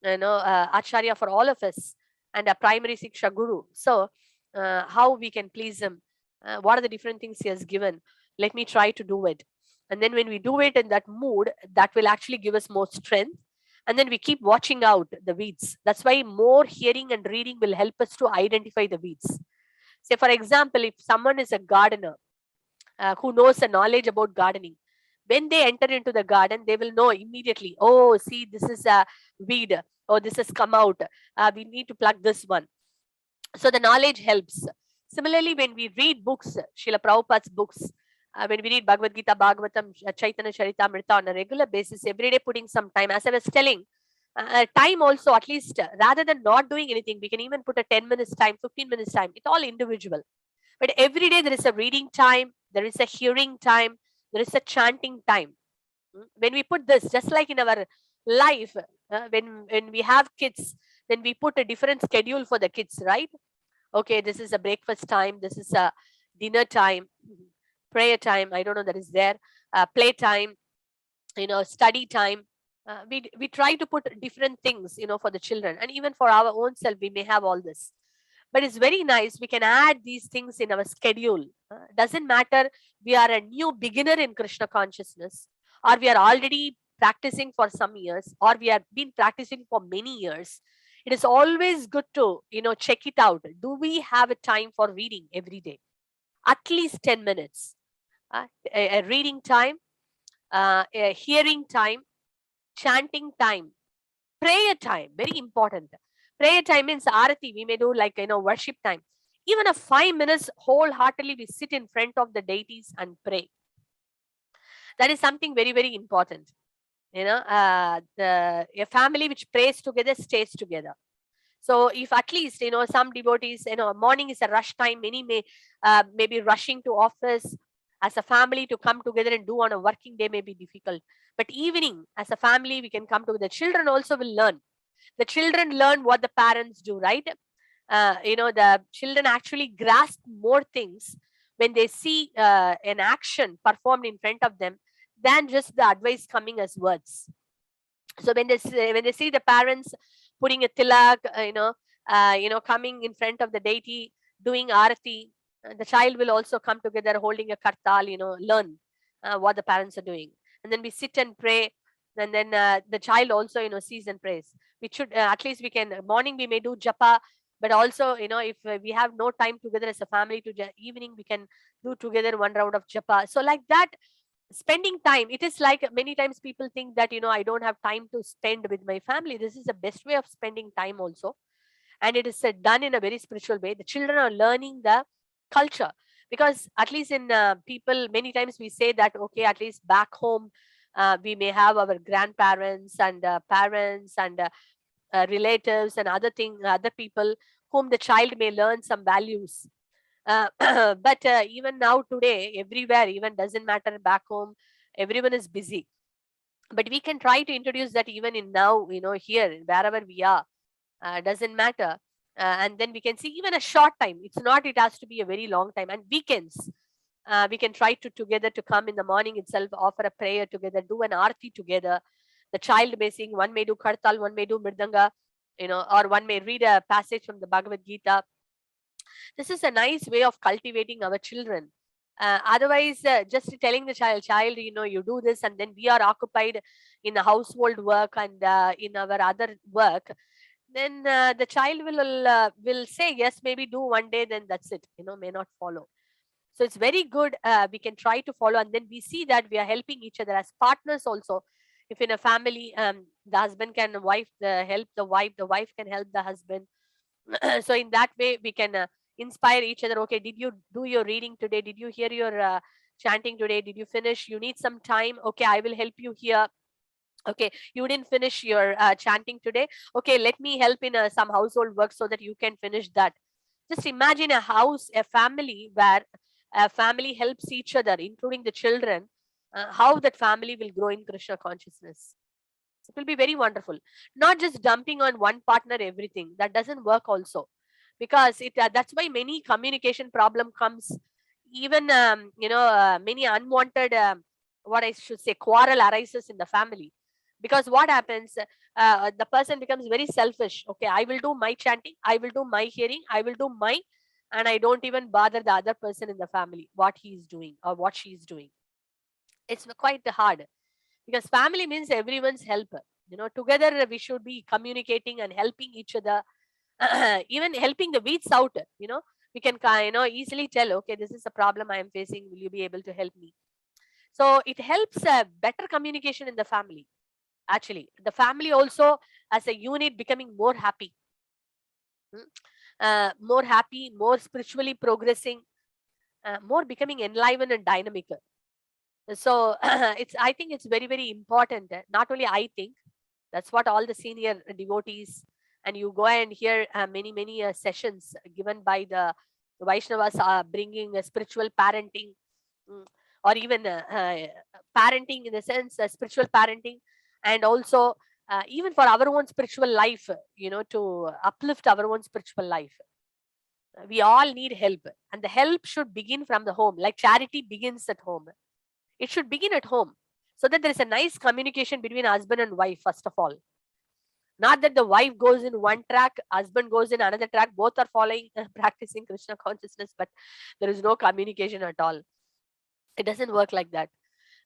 S1: acharya for all of us and a primary siksha guru. So how we can please him? What are the different things he has given? Let me try to do it. And then when we do it in that mood, that will actually give us more strength. And then we keep watching out the weeds. That's why more hearing and reading will help us to identify the weeds. Say, for example, if someone is a gardener who knows the knowledge about gardening, when they enter into the garden, they will know immediately, oh, see, this is a weed, or this has come out. We need to pluck this one. So the knowledge helps. Similarly, when we read books, Srila Prabhupada's books, when we read Bhagavad Gita, Bhagavatam, Chaitanya Charitamrita on a regular basis, every day putting some time, as I was telling, time also, at least rather than not doing anything, we can even put a 10 minutes time, 15 minutes time. It's all individual. But every day there is a reading time, there is a hearing time, there is a chanting time. When we put this, just like in our life, when we have kids, then we put a different schedule for the kids, right? Okay, this is a breakfast time, this is a dinner time, prayer time, I don't know, that is there, play time, study time. We try to put different things, for the children, and even for our own self, we may have all this. But it's very nice, we can add these things in our schedule. Doesn't matter we are a new beginner in Krishna consciousness, or we are already practicing for some years, or we have been practicing for many years. It is always good to check it out. Do we have a time for reading every day? At least 10 minutes. A reading time, a hearing time, chanting time, prayer time, very important. Prayer time means arati, we may do like worship time. Even a 5 minutes wholeheartedly we sit in front of the deities and pray. That is something very, very important. A family which prays together stays together. So if at least, some devotees, morning is a rush time, many may maybe rushing to office, as a family to come together and do on a working day may be difficult. But evening, as a family, we can come together. The children also will learn. The children learn what the parents do, right? The children actually grasp more things when they see an action performed in front of them than just the advice coming as words. So when they see the parents putting a tilak, coming in front of the deity, doing arati, the child will also come together holding a kartal, learn what the parents are doing. And then we sit and pray, and then the child also sees and prays. We should at least we can morning we may do japa, but also if we have no time together as a family to evening we can do together one round of japa. So like that, spending time, it is like many times people think that I don't have time to spend with my family. This is the best way of spending time also, and it is done in a very spiritual way. The children are learning the culture, because at least in people, many times we say that okay, at least back home we may have our grandparents and parents and relatives and other people whom the child may learn some values. But even now today, everywhere, even doesn't matter back home, everyone is busy. But we can try to introduce that even in now, here, wherever we are, doesn't matter. And then we can see even a short time. It has to be a very long time. And weekends, we can try to together to come in the morning itself, offer a prayer together, do an arti together. The child may sing, one may do kartal, one may do mirdanga, or one may read a passage from the Bhagavad Gita. This is a nice way of cultivating our children. Otherwise, just telling the child, you do this, and then we are occupied in the household work and in our other work, then the child will say yes, maybe do one day, then that's it, may not follow. So it's very good. We can try to follow, and then we see that we are helping each other as partners also. If in a family, the husband can help the wife, the wife can help the husband. So in that way we can inspire each other. Okay, did you do your reading today? Did you hear your chanting today? Did you finish? You need some time. Okay, I will help you here. Okay, you didn't finish your chanting today. Okay, let me help in some household work so that you can finish that. Just imagine a family where a family helps each other, including the children, how that family will grow in Krishna consciousness. It will be very wonderful. Not just dumping on one partner everything. That doesn't work also, because that's why many communication problem comes. Even many unwanted what I should say quarrel arises in the family, because what happens, the person becomes very selfish. Okay, I will do my chanting, I will do my hearing, I will do my, and I don't even bother the other person in the family what he is doing or what she is doing. It's quite hard, because family means everyone's help. Together we should be communicating and helping each other. Even helping the weeds out. We can easily tell, okay, this is a problem I am facing, will you be able to help me? So it helps better communication in the family. Actually, the family also as a unit becoming more happy. More happy, more spiritually progressing, more becoming enlivened and dynamic. So I think it's very, very important. Not only I think, that's what all the senior devotees, and you go and hear many sessions given by the Vaishnavas bringing spiritual parenting, or even parenting in the sense spiritual parenting, and also even for our own spiritual life, to uplift our own spiritual life. We all need help, and the help should begin from the home, like charity begins at home. It should begin at home, so that there is a nice communication between husband and wife, first of all. Not that the wife goes in one track, husband goes in another track, both are following practicing Krishna consciousness, but there is no communication at all. It doesn't work like that.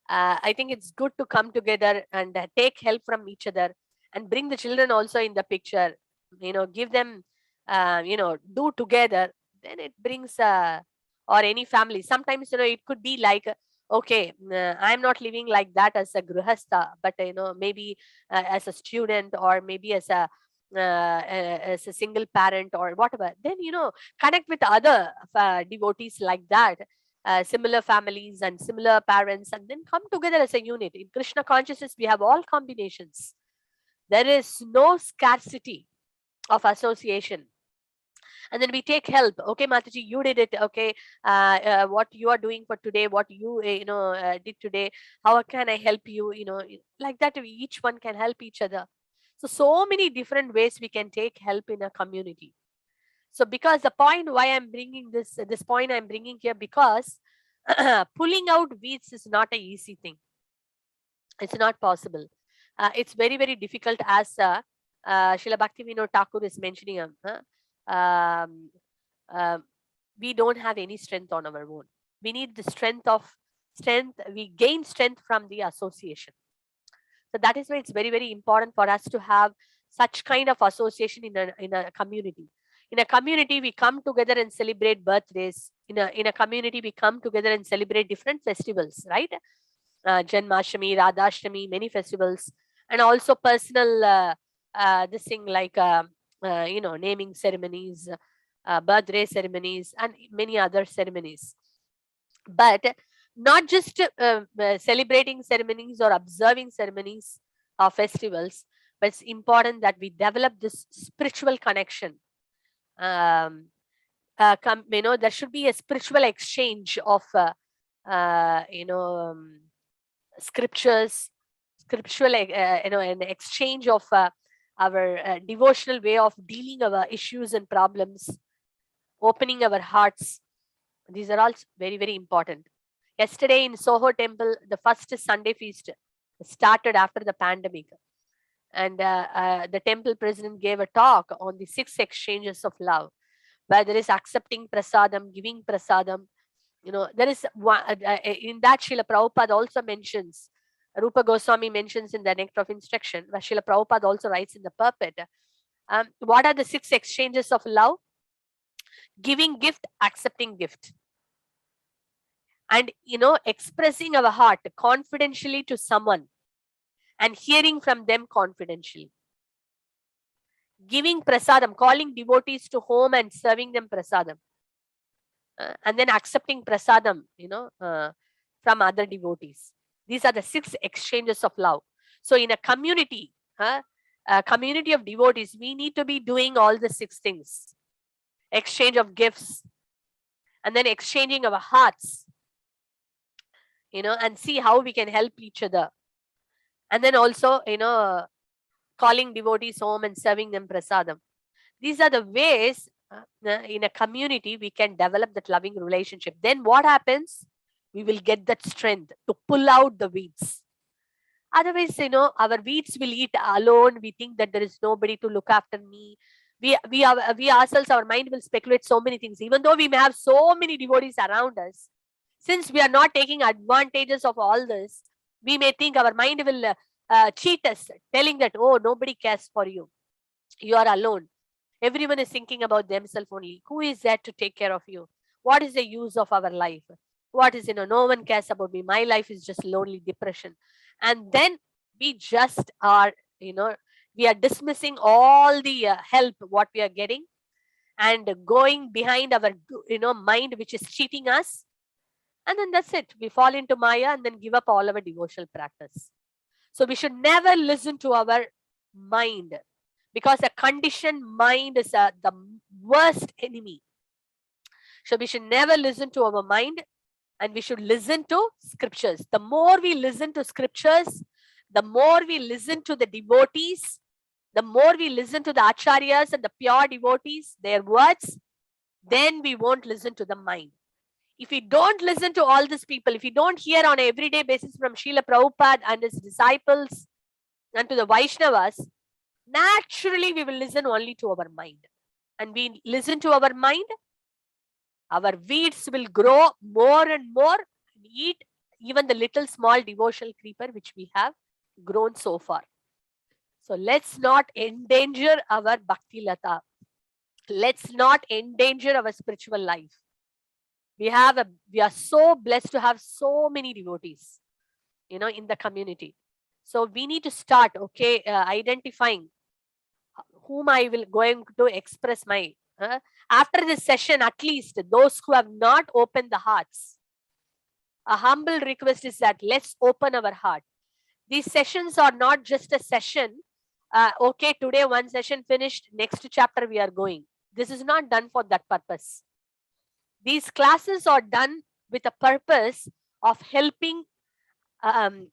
S1: I think it's good to come together and take help from each other, and bring the children also in the picture. Give them, do together. Then it brings, or any family. Sometimes, it could be like, okay, I'm not living like that as a grihastha, but maybe as a student, or maybe as a single parent or whatever. Then connect with other devotees like that. Similar families and similar parents, and then come together as a unit. In Krishna consciousness, we have all combinations. There is no scarcity of association. And then we take help. Okay, Mataji, you did it. Okay, what you are doing for today, what you did today, how can I help you? Like that, each one can help each other. So many different ways we can take help in a community. So because the point why I'm bringing this point I'm bringing here, because pulling out weeds is not an easy thing. It's not possible. It's very, very difficult, as Srila Bhaktivinoda Thakur is mentioning. Um, we don't have any strength on our own. We need the strength. We gain strength from the association. So that is why it's very, very important for us to have such kind of association in a community. In a community, we come together and celebrate birthdays. In a community, we come together and celebrate different festivals, right? Janmashtami, Radhashtami, many festivals, and also personal this thing like naming ceremonies, birthday ceremonies, and many other ceremonies. But not just celebrating ceremonies or observing ceremonies or festivals, but it's important that we develop this spiritual connection. There should be a spiritual exchange of scriptures, scriptural an exchange of our devotional way of dealing our issues and problems, opening our hearts. These are all very, very important. Yesterday in Soho Temple, the first Sunday feast started after the pandemic, and the temple president gave a talk on the 6 exchanges of love, where there is accepting prasadam, giving prasadam. There is one in that Srila Prabhupada also mentions, Rupa Goswami mentions in the Nectar of Instruction, where Srila Prabhupada also writes in the purport. What are the 6 exchanges of love? Giving gift, accepting gift, and expressing our heart confidentially to someone and hearing from them confidentially. Giving prasadam, calling devotees to home and serving them prasadam. And then accepting prasadam, from other devotees. These are the 6 exchanges of love. So in a community, a community of devotees, we need to be doing all the 6 things. Exchange of gifts, and then exchanging our hearts, and see how we can help each other. And then also, calling devotees home and serving them prasadam. These are the ways in a community we can develop that loving relationship. Then what happens? We will get that strength to pull out the weeds. Otherwise, our weeds will eat alone. We think that there is nobody to look after me. We ourselves, our mind will speculate so many things. Even though we may have so many devotees around us, since we are not taking advantages of all this, we may think our mind will cheat us, telling that, oh, nobody cares for you. You are alone. Everyone is thinking about themselves only. Who is there to take care of you? What is the use of our life? What is, no one cares about me. My life is just lonely depression. And then we just are, we are dismissing all the help what we are getting and going behind our, mind which is cheating us. And then that's it. We fall into Maya and then give up all our devotional practice. So we should never listen to our mind, because a conditioned mind is the worst enemy. So we should never listen to our mind, and we should listen to scriptures. The more we listen to scriptures, the more we listen to the devotees, the more we listen to the acharyas and the pure devotees, their words, then we won't listen to the mind. If we don't listen to all these people, if we don't hear on an everyday basis from Srila Prabhupada and his disciples and to the Vaishnavas, naturally we will listen only to our mind. And we listen to our mind, our weeds will grow more and more and eat even the little small devotional creeper which we have grown so far. So let's not endanger our Bhakti Lata. Let's not endanger our spiritual life. We are so blessed to have so many devotees, in the community. So we need to start, identifying whom I will going to express my, after this session, at least those who have not opened the hearts, a humble request is that let's open our heart. These sessions are not just a session okay, today one session finished, next chapter we are going. This is not done for that purpose. These classes are done with a purpose of helping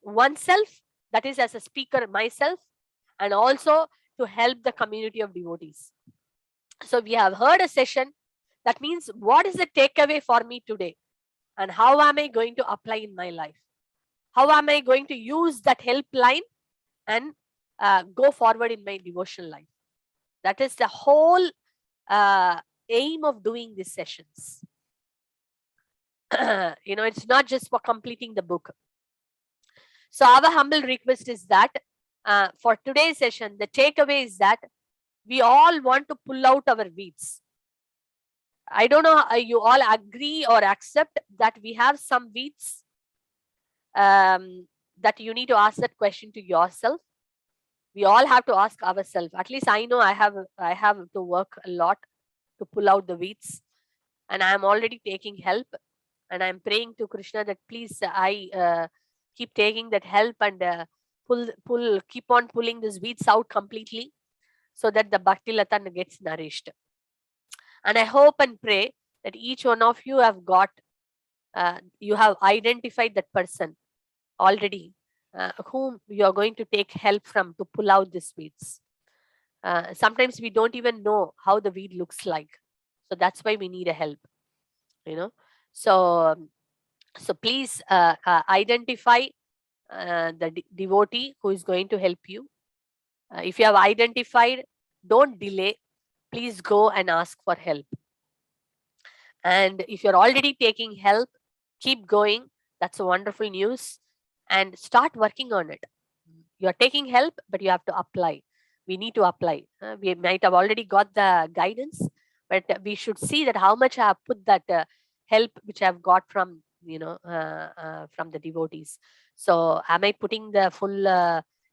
S1: oneself, that is as a speaker myself, and also to help the community of devotees. So we have heard a session. That means what is the takeaway for me today? And how am I going to apply in my life? How am I going to use that helpline and go forward in my devotional life? That is the whole aim of doing these sessions. It's not just for completing the book. So our humble request is that for today's session, the takeaway is that we all want to pull out our weeds. I don't know you all agree or accept that we have some weeds, that you need to ask that question to yourself. We all have to ask ourselves. At least I know I have to work a lot to pull out the weeds, and I am already taking help, and I'm praying to Krishna that please I keep taking that help and keep on pulling these weeds out completely, so that the Bhakti Lata gets nourished. And I hope and pray that each one of you have you have identified that person already, whom you are going to take help from to pull out these weeds. Sometimes we don't even know how the weed looks like, so that's why we need a help. So please identify the devotee who is going to help you. If you have identified, don't delay. Please go and ask for help. And if you're already taking help, keep going. That's a wonderful news. And start working on it. You're taking help, but you have to apply. We need to apply. We might have already got the guidance, but we should see that how much I have put that help which I've got from from the devotees. So am I putting the full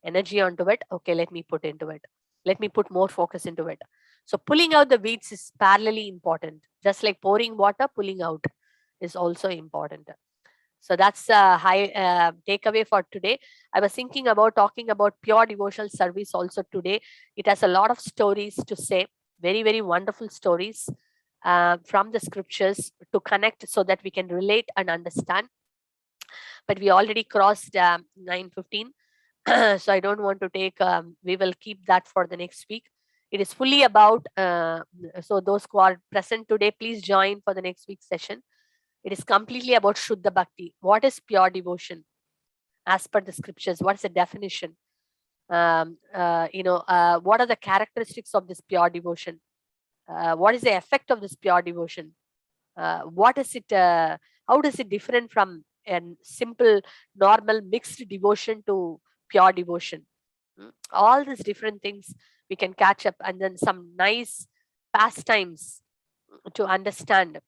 S1: energy onto it? Okay, let me put into it. Let me put more focus into it. So pulling out the weeds is parallelly important. Just like pouring water, pulling out is also important. So that's a high takeaway for today. I was thinking about talking about pure devotional service also today. It has a lot of stories to say, very, very wonderful stories from the scriptures to connect so that we can relate and understand. But we already crossed 9:15. So I don't want to take, we will keep that for the next week. It is fully about, so those who are present today, please join for the next week's session. It is completely about Shuddha Bhakti. What is pure devotion? As per the scriptures, what is the definition? What are the characteristics of this pure devotion? What is the effect of this pure devotion? What is it? How does it different from a simple, normal, mixed devotion to pure devotion? All these different things we can catch up, and then some nice pastimes to understand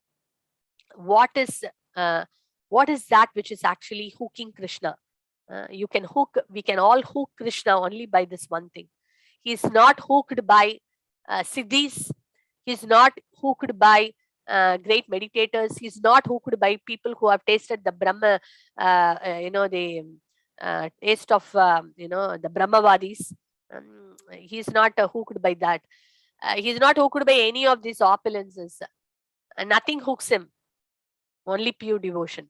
S1: what is that which is actually hooking Krishna. We can all hook Krishna only by this one thing. He is not hooked by siddhis. He is not hooked by great meditators. He is not hooked by people who have tasted the Brahma, the taste of, the Brahmavadis. He is not hooked by that. He is not hooked by any of these opulences. Nothing hooks him. Only pure devotion.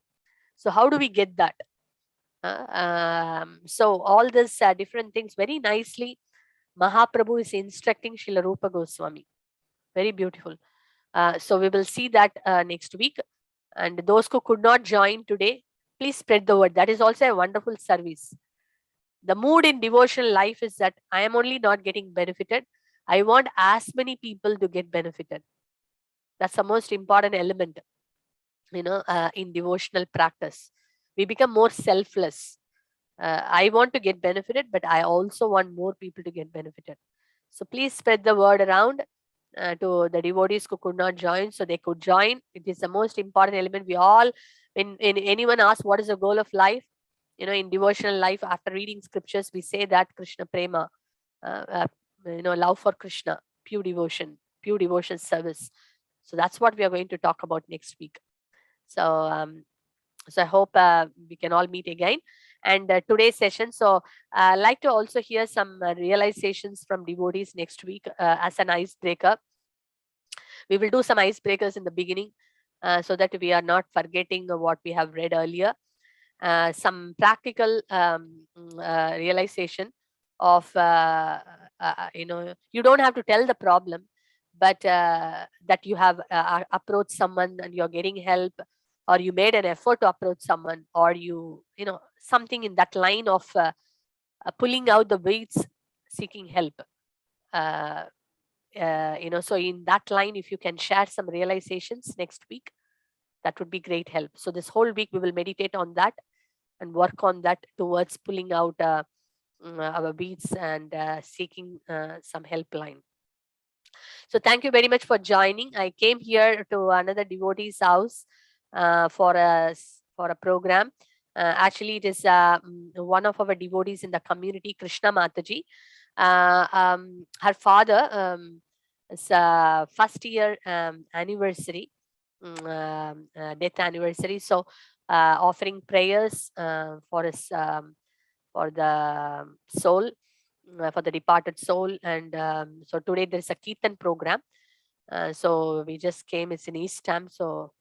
S1: So how do we get that? So all these different things very nicely Mahaprabhu is instructing Srila Rupa Goswami. Very beautiful. So we will see that next week. And those who could not join today, please spread the word. That is also a wonderful service. The mood in devotional life is that I am only not getting benefited. I want as many people to get benefited. That's the most important element, in devotional practice. We become more selfless. I want to get benefited, but I also want more people to get benefited. So please spread the word around to the devotees who could not join, so they could join. It is the most important element. We all, when anyone asks what is the goal of life, in devotional life, after reading scriptures, we say that Krishna prema, love for Krishna, pure devotion service. So that's what we are going to talk about next week. So I hope we can all meet again. and today's session. So I'd like to also hear some realizations from devotees next week as an icebreaker. We will do some icebreakers in the beginning so that we are not forgetting what we have read earlier. Some practical realization of, you don't have to tell the problem, but that you have approached someone and you're getting help, or you made an effort to approach someone, or something in that line of pulling out the weeds, seeking help. So in that line, if you can share some realizations next week, that would be great help. So this whole week we will meditate on that and work on that towards pulling out our weeds and seeking some helpline. So thank you very much for joining. I came here to another devotee's house for a program. Actually, it is one of our devotees in the community, Krishna Mataji. Her father is first year anniversary, death anniversary. So offering prayers for his for the soul, for the departed soul. And so today there is a Kirtan program. So we just came, it's in East Ham. So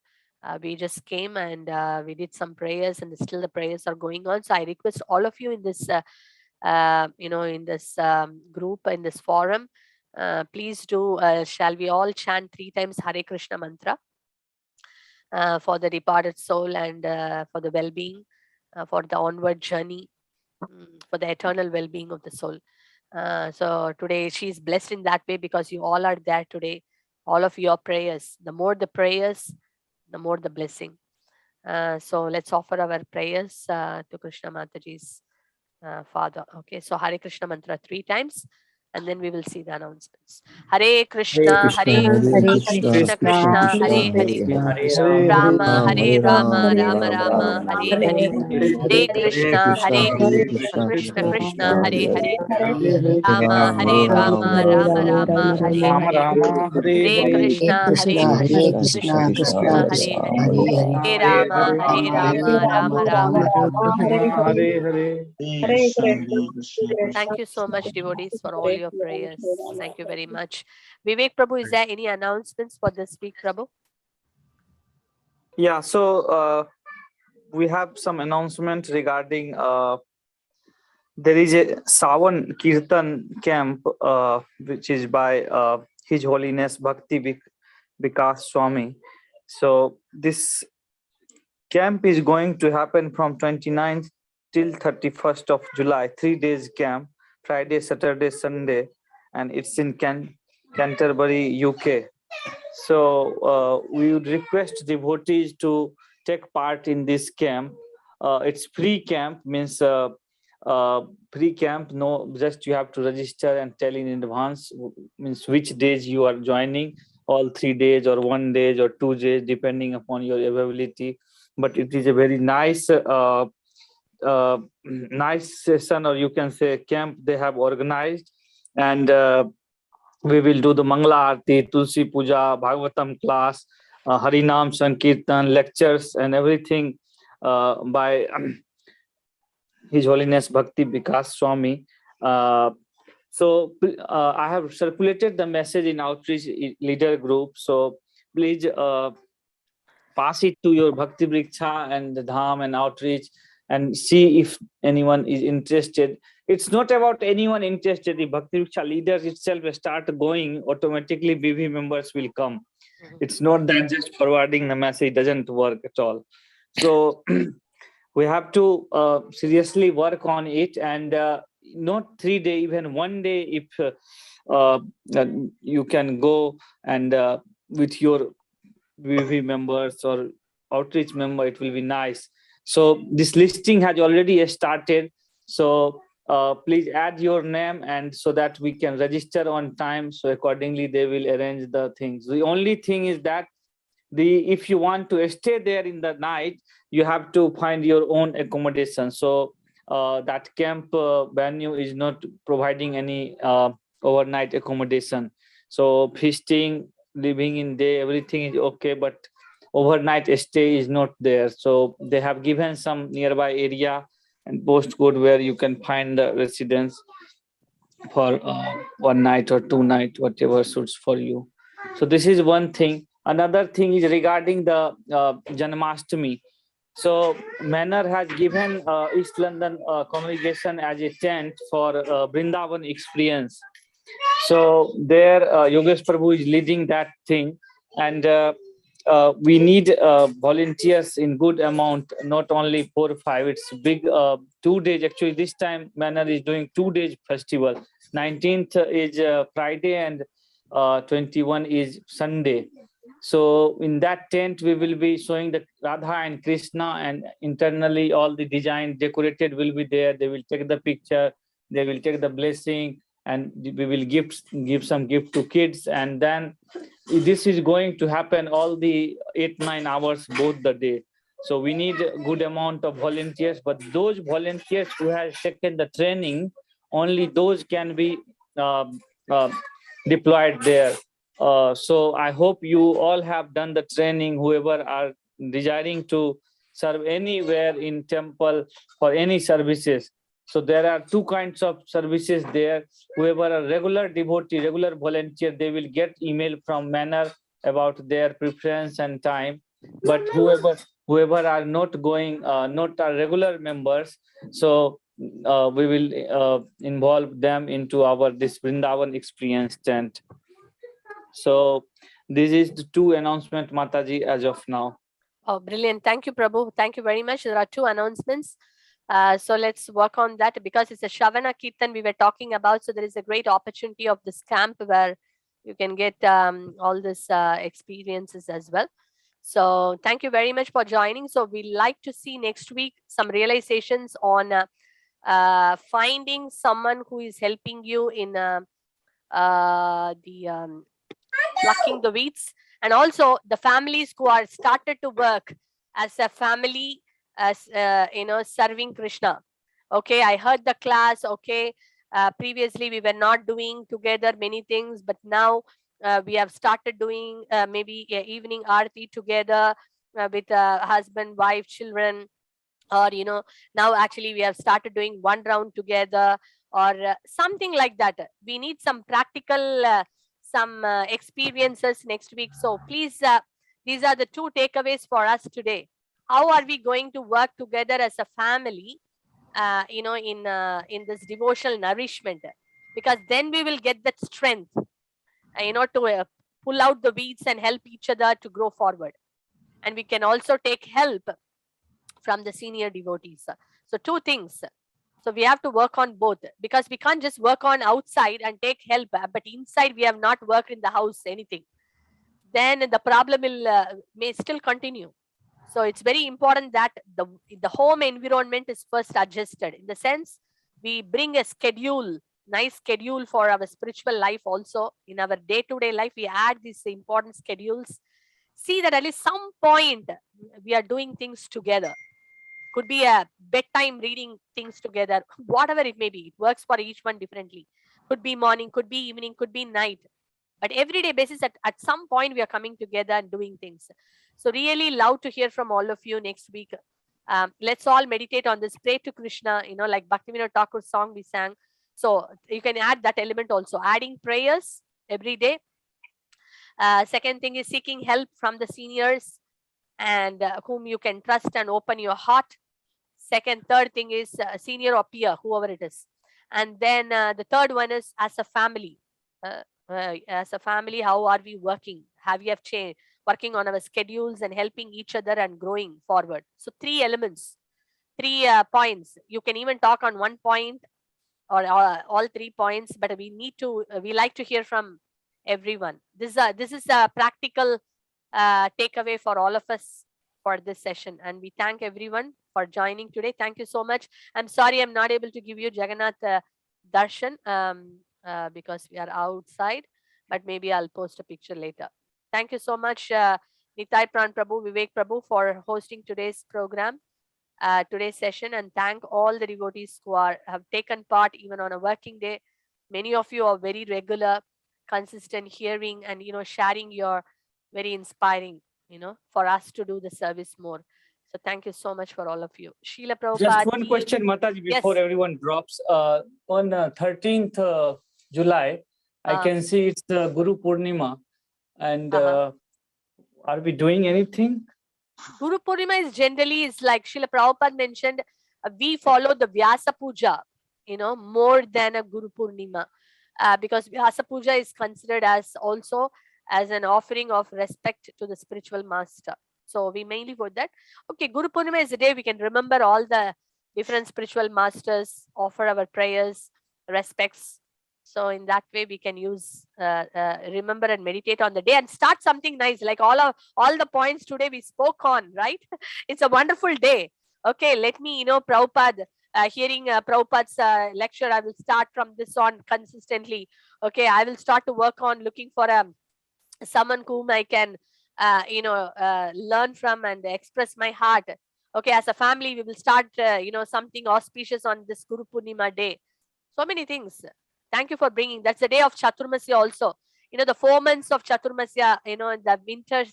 S1: we just came and we did some prayers, and still the prayers are going on. So I request all of you in this, in this group, in this forum, please do, shall we all chant 3 times Hare Krishna mantra for the departed soul and for the well-being, for the onward journey, for the eternal well-being of the soul. So today she's blessed in that way because you all are there today. All of your prayers, the more the prayers, the more the blessing. So let's offer our prayers to Krishna Mataji's father. Okay, so Hare Krishna mantra 3 times, and then we will see the announcements. Hare Krishna, Hare Krishna, Krishna Hare Hare, Rama Hare Rama, Rama Rama Hare Hare. Hare Krishna, Hare Krishna, Krishna Krishna Hare Hare, Rama Hare Rama, Rama Rama Hare Hare. Hare Krishna, Hare Krishna, Krishna Krishna Hare Hare. Hare Rama, Hare Rama, Rama Rama Hare Hare. Thank you so much, devotees, for all your prayers. Thank you very much. Vivek Prabhu, is there any announcements for this week, Prabhu?
S10: Yeah, so we have some announcement regarding there is a Sawan Kirtan camp which is by His Holiness Bhakti Vikas Swami. So this camp is going to happen from 29th till 31st of July, 3 days camp, Friday, Saturday, Sunday, and it's in Canterbury, UK. So we would request devotees to take part in this camp. It's free camp, means free camp, no, just you have to register and tell in advance, means which days you are joining, all 3 days or 1 day or 2 days, depending upon your availability. But it is a very nice nice session, or you can say camp they have organized. And we will do the Mangala Aarti, Tulsi Puja, Bhagavatam class, Harinam Sankirtan, lectures and everything by His Holiness Bhakti Vikas Swami. So I have circulated the message in outreach leader group. So please pass it to your Bhakti Vriksha and the Dham and outreach and see if anyone is interested. It's not about anyone interested. The Bhakti Vriksha leaders itself start going, automatically BV members will come. It's not that just forwarding the message doesn't work at all. So we have to seriously work on it, and not 3 days, even 1 day, if you can go and with your VV members or outreach member, it will be nice. So this listing has already started. So please add your name, and so that we can register on time. So accordingly, they will arrange the things. The only thing is that if you want to stay there in the night, you have to find your own accommodation. So that camp venue is not providing any overnight accommodation. So feasting, living in day, everything is okay, but overnight stay is not there. So they have given some nearby area and postcode where you can find the residence for 1 night or 2 night, whatever suits for you. So this is one thing. Another thing is regarding the Janmashtami. So Manor has given East London congregation as a tent for Vrindavan experience. So there, Yogesh Prabhu is leading that thing, and we need volunteers in good amount, not only 4 or 5. It's big 2 days. Actually, this time Manor is doing 2 days festival. 19th is Friday and 21 is Sunday. So in that tent, we will be showing the Radha and Krishna, and internally all the design decorated will be there. They will take the picture, they will take the blessing, and we will give some gift to kids. And then this is going to happen all the 8-9 hours both the day. So we need a good amount of volunteers, but those volunteers who have taken the training, only those can be uh, deployed there. So I hope you all have done the training, whoever are desiring to serve anywhere in temple for any services. So there are 2 kinds of services there. Whoever are regular devotee, regular volunteer, they will get email from Manor about their preference and time. But whoever are not going, not are regular members, so we will involve them into our this Vrindavan experience tent. So this is the 2 announcement, Mataji, as of now.
S1: Oh, brilliant. Thank you, Prabhu. Thank you very much. There are 2 announcements. So let's work on that, because it's a Shravana Kirtan we were talking about. So there is a great opportunity of this camp where you can get all this experiences as well. So thank you very much for joining. So we like to see next week some realizations on finding someone who is helping you in plucking the weeds, and also the families who are started to work as a family, as serving Krishna. Okay, I heard the class. Okay, previously we were not doing together many things, but now we have started doing maybe evening aarti together with husband, wife, children, or now actually we have started doing 1 round together, or something like that. We need some practical some experiences next week. So please, these are the 2 takeaways for us today. How are we going to work together as a family in this devotional nourishment? Because then we will get that strength to pull out the weeds and help each other to grow forward. And we can also take help from the senior devotees. So 2 things. So we have to work on both, because we can't just work on outside and take help, but inside we have not worked in the house anything. Then the problem may still continue. So it's very important that the home environment is first adjusted, in the sense we bring a schedule, nice schedule for our spiritual life also. In our day-to-day life, we add these important schedules. See that at least some point we are doing things together. Could be a bedtime reading things together, whatever it may be. It works for each one differently. Could be morning, could be evening, could be night. But everyday basis, at some point we are coming together and doing things. So really love to hear from all of you next week. Let's all meditate on this. Pray to Krishna, like Bhaktivinoda Thakur's song we sang. So you can add that element also. Adding prayers every day. Second thing is seeking help from the seniors, and whom you can trust and open your heart. Third thing is senior or peer, whoever it is. And then the third one is as a family. As a family, how are we working? Have we have changed? Working on our schedules and helping each other and growing forward. So 3 elements, 3 points. You can even talk on 1 point or all 3 points, but we like to hear from everyone. This is a practical takeaway for all of us for this session, and we thank everyone for joining today. Thank you so much. I'm sorry I'm not able to give you Jagannath darshan because we are outside, but maybe I'll post a picture later. Thank you so much, Nitai Pran Prabhu, Vivek Prabhu, for hosting today's program, today's session, and thank all the devotees who have taken part even on a working day. Many of you are very regular, consistent, hearing and sharing your very inspiring, for us to do the service more. So thank you so much for all of you. Srila
S10: Just
S1: Prabhupada
S10: one
S1: ki-
S10: question, Mataji, before
S1: Yes.
S10: everyone drops. On 13th July, I can see it's the Guru Purnima. And are we doing anything?
S1: Guru Purnima is generally is like Srila Prabhupada mentioned, we follow the Vyasa Puja, more than a Guru Purnima. Because Vyasa Puja is considered as also as an offering of respect to the spiritual master. So we mainly for that. Okay, Guru Purnima is the day we can remember all the different spiritual masters, offer our prayers, respects. So in that way we can use remember and meditate on the day and start something nice, like all the points today we spoke on, right? It's a wonderful day. Okay, let me Prabhupada, hearing Prabhupada's lecture, I will start from this on consistently. Okay, I will start to work on looking for someone whom I can learn from and express my heart. Okay, as a family we will start something auspicious on this Guru Purnima day. So many things. Thank you for bringing. That's the day of Chaturmasya also. The 4 months of Chaturmasya, in the winter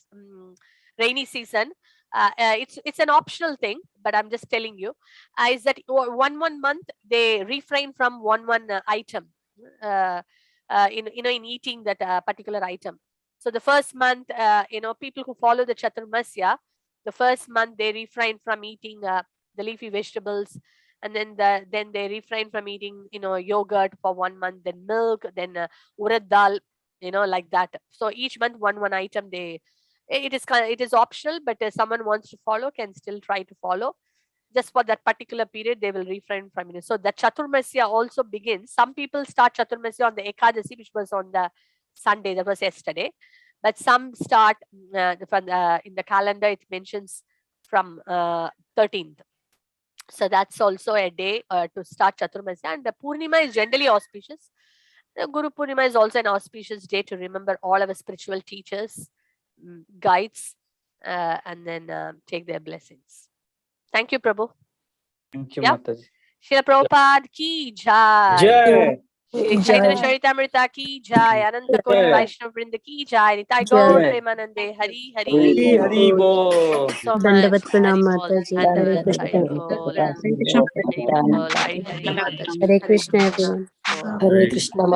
S1: rainy season. It's an optional thing, but I'm just telling you, is that one month they refrain from one item, in eating that particular item. So the first month, people who follow the Chaturmasya, the first month they refrain from eating the leafy vegetables, and then they refrain from eating yogurt for 1 month, then milk, then urad dal, like that. So each month one item it is optional, but if someone wants to follow can still try to follow. Just for that particular period they will refrain from it. So the Chaturmasya also begins. Some people start Chaturmasya on the Ekadasi, which was on the Sunday, that was yesterday, but some start in the calendar it mentions from 13th. So that's also a day to start Chaturmasya. And the Purnima is generally auspicious. The Guru Purnima is also an auspicious day to remember all our spiritual teachers, guides, and then take their blessings. Thank you, Prabhu.
S10: Thank you,
S1: Yeah.
S10: Mataji.
S1: Srila Prabhupada ki jai.
S10: Jai.
S1: Shri Chaitanya Charitamrita ki jai. Ananta Koti Vaishnava Vrinda ki jai. Nitai Gaur
S10: Jai.
S1: Premanande Hari
S10: Hari
S1: Hari.
S10: Hari Bol.
S1: So much.
S11: Dandavat Pranam
S1: Hari Bol.
S11: Mataji. Hare
S1: Dandavat
S11: Krishna.
S1: Hari Bol. Hari Bol. Hari Hari Mataji.
S11: Hare Krishna everyone.
S1: Bol.
S3: Hare Krishna Mataji.